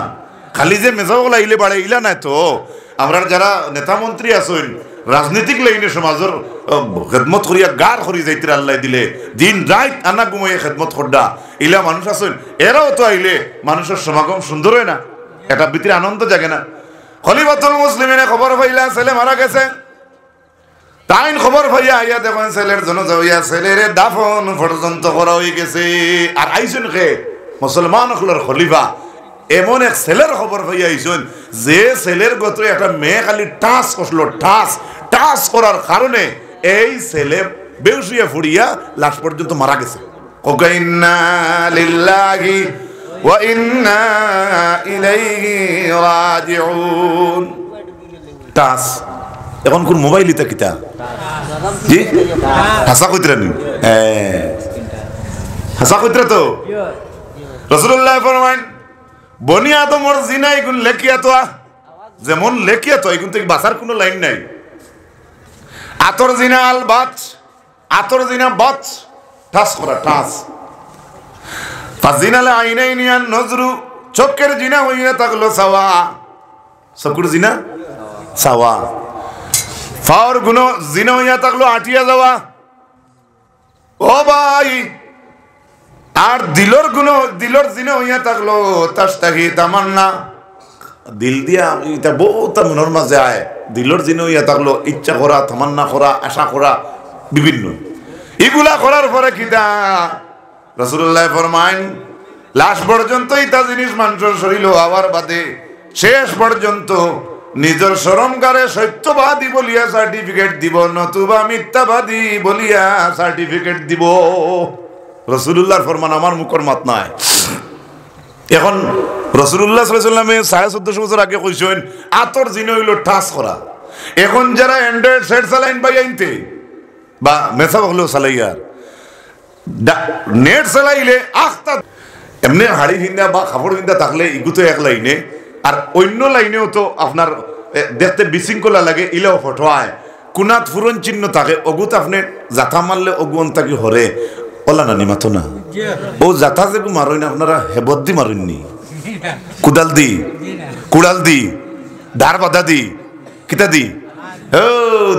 খালি যে মেজাগুলো আইলে বাড়ে ইলা নাই তো আমরা যারা নেতা মন্ত্রী আছেন রাজনৈতিক লাইনে সমাজের খেদমত করিয়া গার করি যাইতে আল্লাহ দিলে দিন রাত আনা ঘুমাইয়া খেদমত করডা ইলা মানুষ আছেন এরাও তো আইলে মানুষের সমাগম সুন্দর হয় না এটা ভিতরে আনন্দ জাগে না? খলিফাতুল মুসলিমিনে খবর পাইলা ছেলে মারা গেছে, তাইন খবর পাইয়া আইয়া দেখেন ছেলের জানাজা হইয়া ছেলের দাফন পর্যন্ত করা হয়ে গেছে। আর আইসুন খে মুসলমান হলের খলিফা এমন এক ছেলের খবর পাইয়া আইসুন যে ছেলের গোত্রে একটা মেয়ে খালি টাচ করলো, টাচ করার কারণে এই ছেলে বেউসিয়া ফুড়িয়া লাশ পর্যন্ত মারা গেছে। ইন্না লিল্লাহি ওয়া ইন্না ইলাইহি রাজিউন। টাচ এখন কোন মোবাইল ইতা কিতা জি হাসা কইতরা নি? হাসা কইতরা তো রাসূলুল্লাহ ফরমান বনি আদমর জিনা এগুন লেখিয়া তো যেমন লেখিয়া তো এগুন থেকে বাঁচার কোনো লাইন নাই। আতর জিনা আল বাচ, আতর জিনা বাচ, টাচ করা টাচ। ফাজিনাল আইনাইনি আন নজরু, চোখের জিনা হইয়া থাকলো সাওয়া, চোখের জিনা সাওয়া। ফাওর গুণ জিনা হইয়া থাকলো আটিয়া যাওয়া। ও ভাই, আর দিলর গুণ দিলর জিনা হইয়া থাকলো তাস্তাহি তামান্না, দিল দিয়া এটা বহুত মনের মাঝে আয়। দিলর জিনা হইয়া থাকলো ইচ্ছা করা, তামান্না করা, আশা করা, বিভিন্ন এগুলা করার পরে কিতা রাসূলুল্লাহ ফরমাইন লাশ পর্যন্ত ইতা জিনিস মানুষের শরীর হওয়ার বাদে শেষ পর্যন্ত নিজের শরমকারে সত্যবাদী বলিয়া সার্টিফিকেট দিব, নতুবা মিথ্যাবাদী বলিয়া সার্টিফিকেট দিব। রাসূলুল্লাহর ফরমান, আমার মুখের মাত নাই। এখন রাসূলুল্লাহ সাল্লাল্লাহু আলাইহি ওয়াসাল্লামে 1450 বছর আগে কইছেন আতর জিনা হইল টাচ করা। এখন যারা অ্যান্ড্রয়েড সেট চালাইন পাই আইনতে বা মেসা হলো চালাইয়ার নেট চালাইলে আখতা এমনি হাড়ি ভিন্দা বা কাপড় ভিন্দা থাকলে ইগুতো এক লাইনে, আর অন্য লাইনেও তো আপনার দেখতে বিশৃঙ্খলা লাগে, ইলেও ফটোয়ায় কুনাত ফুরন চিহ্ন থাকে, অগুত আপনি জাথা মারলে অগুন তাকে হরে ওলা নানি মাথো না। ও জাথা যে মারই না আপনারা হেবত দি মারেননি, কুদাল দি, কুড়াল দি, ধার বাধা দি, কিতা দি। ও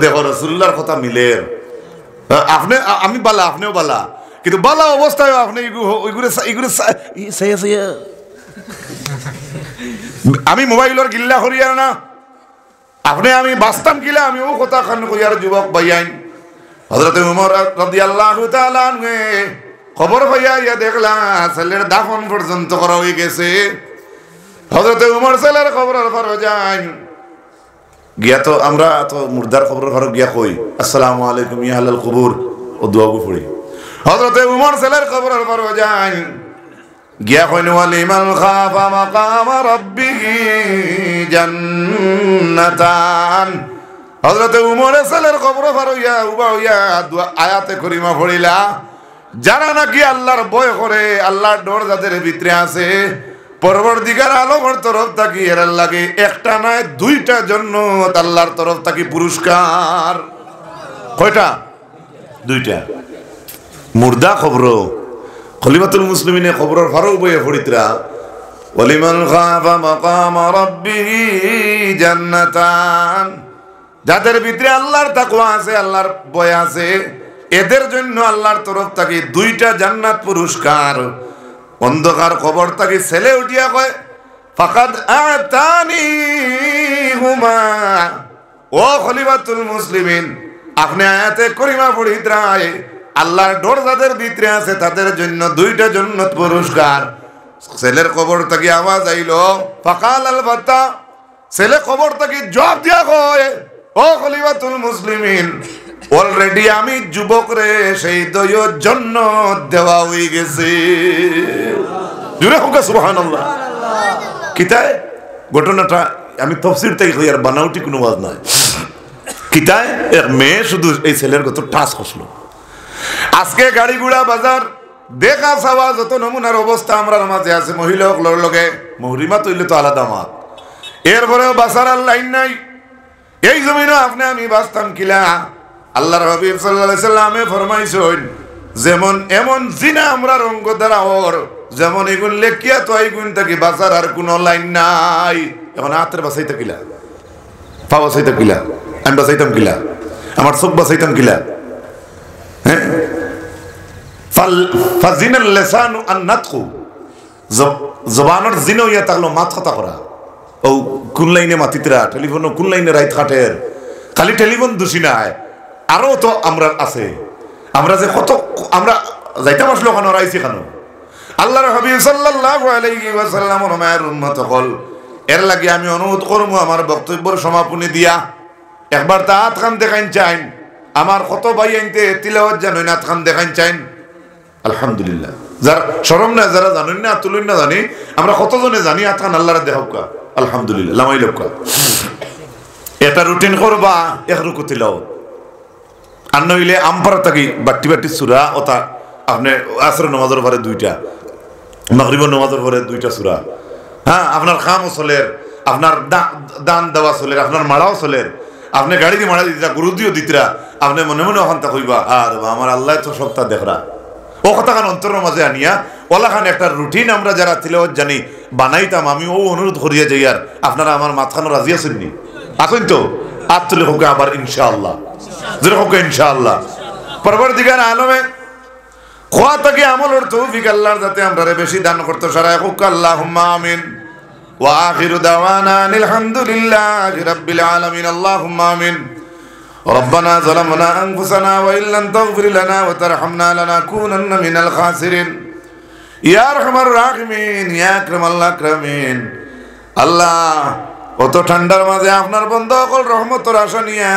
দেখো রাসূলুল্লাহর কথা মিলে। আপনি আমি বালা, আপনিও বালা, কিন্তু বালা অবস্থায় আপনি আমি মোবাইলের গিল্লা করিয়ার না, আপনি আমি বাস্তাম কিলা আমিও কথা খান কইয়ার যুবক ভাইয়াইন। হযরত ওমর রাদিয়াল্লাহু তাআলা আনহু খবর পাইয়া ইয়া দেখলা ছেলের দাফন পর্যন্ত করা হয়ে গেছে। হযরত ওমর ছেলের খবরের পর যান গিয়া তো আমরা তো মুর্দার খবরের পর গিয়া কই আসসালামু আলাইকুম ইয়া আহলাল কুবুর ও দোয়াগু পড়ি। হযরত ওমর ছেলের খবরের পর যান গিয়া কইন ওয়ালিমান খাফা মাকাম রাব্বিহি জান্নাতান। হযরত ওমরের ছেলের খবরের পর ইয়া উবা ইয়া আয়াতে করিমা পড়িলা, যারা নাকি আল্লাহর ভয় করে, আল্লাহর ডর যাদের ভিতরে আছে, পরবর্তীকার আলমের তরফ থাকি এর লাগে একটা নয় দুইটা জান্নাত আল্লাহর তরফ থাকি পুরস্কার। কয়টা? দুইটা। মুর্দা খবর খলিফাতুল মুসলিমিনে খবরের ফারুক বইয়ে ফরিতরা ওয়ালিমান খাফা মাকাম রাব্বিহি জান্নাতান, যাদের ভিতরে আল্লাহর তাকওয়া আছে, আল্লাহর ভয় আছে, এদের জন্য আল্লাহর তরফ থেকে দুইটা জান্নাত পুরস্কার। অন্ধকার খবর থেকে ছেলে উঠিয়া কয় ফাকাদ আতানি হুমা। ও খলিফাতুল মুসলিমিন, আপনি আয়াতে করিমা পড়িদ্রায় আল্লাহর ডর যাদের ভিতরে আছে তাদের জন্য দুইটা জান্নাত পুরস্কার। ছেলের খবর থেকে আওয়াজ আইল ফাকাল আল বাতা, ছেলে খবর থেকে জবাব দিয়া কয় ও খলিফাতুল মুসলিমিন, অলরেডি আমি যুবক রে সেই দয় জান্নাত দেওয়া হয়ে গেছে। জুড়ে হোক সুবহানাল্লাহ। কিতায় ঘটনাটা আমি তাফসীর থেকে কই, আর বানাউটি কোনো ওয়াজ নয়। কিতায় এক মেয়ে শুধু এই ছেলের কত টাচ হসলো। আজকে গাড়ি ঘোড়া বাজার দেখা চাওয়া যত নমুনার অবস্থা আমরা মাঝে আছে, মহিলা হকলের লগে মহরিমা তৈলে তো আলাদা মাত, এরপরেও বাসার আর লাইন নাই। এই জমিনও আপনি আমি বাঁচতাম কিলা? আল্লাহর হাবিব সাল্লাল্লাহু আলাইহি সাল্লামে ফরমাইছেন যেমন এমন জিনা আমরা রঙ্গ দ্বারা ওর যেমন এগুন লেখিয়া তো এইগুন থেকে বাঁচার আর কোনো লাইন নাই। এখন হাতের বাঁচাইতে কিলা, পা বাঁচাইতে কিলা, আমি বাঁচাইতাম কিলা, আমার চোখ বাঁচাইতাম কিলা? হ্যাঁ, ফাজিনাল লিসানু আন নাতকু, জবানের জিনা হইয়া থাকলো মাত কথা করা। ও কোন লাইনে মাতিতরা টেলিফোন কোন লাইনে রাইত কাটের খালি টেলিফোন দোষী নাই আরো তো আমরা আছে আমরা যে কত আমরা যাইতাম আসলো কেন রাইছি কেন আল্লাহর হাবিব সাল্লাল্লাহু আলাইহি ওয়াসাল্লাম মায়ের উম্মত হল এর লাগি আমি অনুরোধ করব আমার বক্তব্যের সমাপনী দিয়া একবার তা হাত খান দেখাইন চাইন আমার কত ভাই আনতে তিলাওয়াত জানেন না খান দেখাইন চাইন আলহামদুলিল্লাহ যারা শরম না যারা জানেন না তুলুন না জানি আমরা কতজনে জানি হাত খান আল্লাহর দেহকা আলহামদুলিল্লাহ লামাই লোকা এটা রুটিন করবা এক রুকু তিলাওয়াত আর নইলে আমপারা থাকি বাট্টি বাট্টি সূরা ওটা আপনি আসর নামাজের পরে দুইটা মাগরিবের নামাজের পরে দুইটা সূরা হ্যাঁ আপনার খামও চলের আপনার দান দেওয়া চলের আপনার মারাও চলের আপনি গাড়ি দিয়ে মারা দিতা গুরু দিও দিতরা আপনি মনে মনে ওখানটা কইবা আর আমার আল্লাহ তো সপ্তাহ দেখরা ও কথা খান অন্তরের মাঝে আনিয়া ওলা খান একটা রুটিন আমরা যারা তিলাওয়াত জানি বানাইতাম আমি ও অনুরোধ করিয়া যাই আর আপনারা আমার মাঝখানো রাজি আছেন নি আসেন তো আত তুলে হোক আবার ইনশাআল্লাহ যেটা হোক ইনশাআল্লাহ পরবর্তীকার আলমে খোয়া থেকে আমলের তৌফিক আল্লাহর যাতে আমরা বেশি দান করতে সারায় হোক আল্লাহুম্মা আমিন ওয়া আখিরু দাওয়ানা আলহামদুলিল্লাহি রাব্বিল আলামিন আল্লাহুম্মা আমিন ربنا ظلمنا أنفسنا وإن لم تغفر لنا وترحمنا لنكونن من الخاسرين يا أرحم الراحمين يا أكرم الأكرمين আল্লাহ অত ঠান্ডার মাঝে আপনার বন্ধ কল রহমতের আশা নিয়া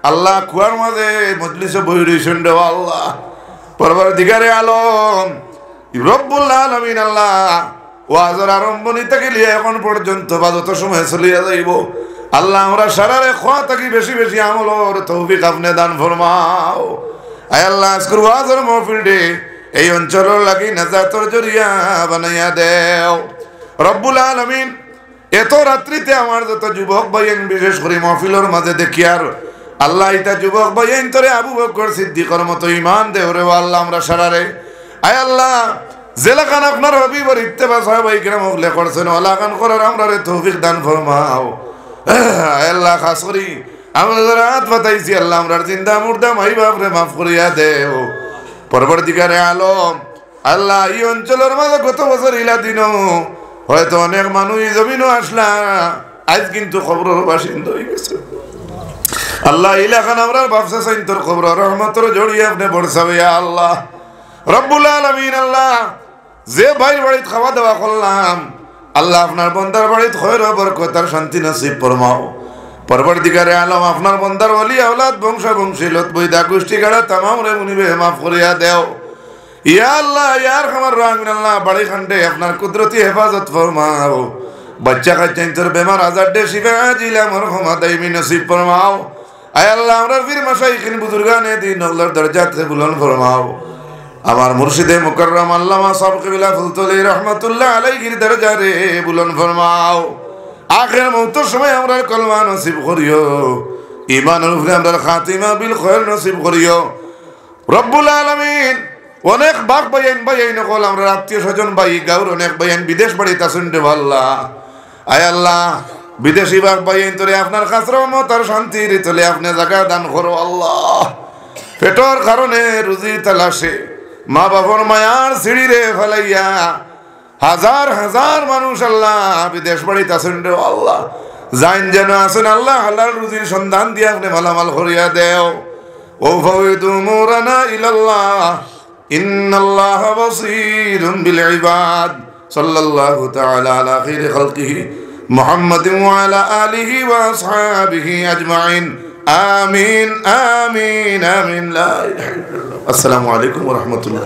আল্লাহ কুয়ার মাঝে মজলিসে বই রইছেন রে আল্লাহ পরবর্তীকারে আলম রব্বুল আলামিন আল্লাহ ওয়াজের আরম্ভনি থেকে লিয়ে এখন পর্যন্ত বা যত সময় চলিয়া যাইব আল্লাহ আমরা সারারে খোয়া থাকি বেশি বেশি আমলর তৌফিক আপনি দান ফরমাও আয় আল্লাহ আজকের ওয়াজের মাহফিলটি এই অঞ্চলের লাগি নাজাতের জরিয়া বানাইয়া দেও রব্বুল আলামিন এত রাত্রিতে আমার যত যুবক ভাইয়েন বিশেষ করে মাহফিলের মাঝে দেখি আর আল্লাহ ইতা যুবক ভাইয়েন তোরে আবু বকর সিদ্দিকের মতো ঈমান দেও রে আল্লাহ আমরা সারারে আয় আল্লাহ জেলাখান আপনার হবিবর ইত্তেবা সাহাবায়ে কিরাম ওগলে করছেন ওলা খান করার আমরা রে তৌফিক দান ফরমাও আল্লাহ খাস করি আমরা যারা হাত পাতাইছি আল্লাহ আমরার জিন্দা মুর্দা মাই বাপরে মাফ করিয়া দেও পরবর্তীকারে আলম আল্লাহ এই অঞ্চলের মাঝে গত বছর ইলা দিনও হয়তো অনেক মানুষ জমিনও আসলা আজ কিন্তু খবরের বাসিন্দা হয়ে গেছে আল্লাহ ইলাখান আমরা ব্যবসা চাইন তোর খবর রহমতর জড়িয়ে আপনি বর্ষাবে আল্লাহ রব্বুল আলামিন আল্লাহ যে ভাই বাড়িতে খাওয়া দাওয়া করলাম আল্লাহ আপনার বন্দার বাড়িতে খৈর বরকত আর শান্তি নসিব ফরমাও পরবর্তীকারে আলম আপনার বন্দার ওলি আওলাদ বংশ বংশীলত বৈদা গোষ্ঠী গাড়া তামাম রে মুনিবে মাফ করিয়া দেও ইয়া আল্লাহ ইয়ার খামার রামিন আল্লাহ বাড়ি খান্ডে আপনার কুদরতি হেফাজত ফরমাও বাচ্চা কাচ্চা তোর বেমার আজার দে শিফা আজিলা মরহুমা দাইমি নসিব ফরমাও আয় আল্লাহ আমরা পীর মাশাইখিন বুজুর্গানে দিন আল্লাহর দরজাতে বুলন্দ ফরমাও আমার মুর্শিদে মুকাররম আল্লামা সাহেব কিবলা ফুলতলি রহমাতুল্লাহ আলাইহির দরজা রে বুলন্দ ফরমাও আখির মওতের সময় আমরা কলমা নসিব করিও ঈমানের উপরে আমরা খাতিমা বিল খায়র নসিব করিও রব্বুল আলামিন অনেক বাক বাইন কল আমরা আত্মীয় স্বজন ভাই গাউর অনেক বাইন বিদেশ বাড়িতে আছেন রে আল্লাহ আয় আল্লাহ বিদেশি বাক বাইন তোরে আপনার খাস রহমত আর শান্তির তলে আপনি জায়গা দান করো আল্লাহ পেটর কারণে রুজি তালাশে মা বাবার মায়ার সিঁড়ি রে ফেলাইয়া হাজার হাজার মানুষ আল্লাহ বিদেশ বাড়িতে আছেন রে আল্লাহ জাইন যেন আছেন আল্লাহ হালাল রুজির সন্ধান দিয়ে আপনি মালামাল করিয়া দেও ও ফাওয়াইদু মুরানা ইলাল্লাহ ইন্নাল্লাহ বাসীরুম বিল ইবাদ সাল্লাল্লাহু তাআলা আলা খাইরি খালকিহি মুহাম্মাদিন ওয়া আলা আলিহি ওয়া আসহাবিহি আজমাইন আমিন আমিন আমিন লা ইলাহা ইল্লাল্লাহ আসসালামু আলাইকুম ওয়া রাহমাতুল্লাহ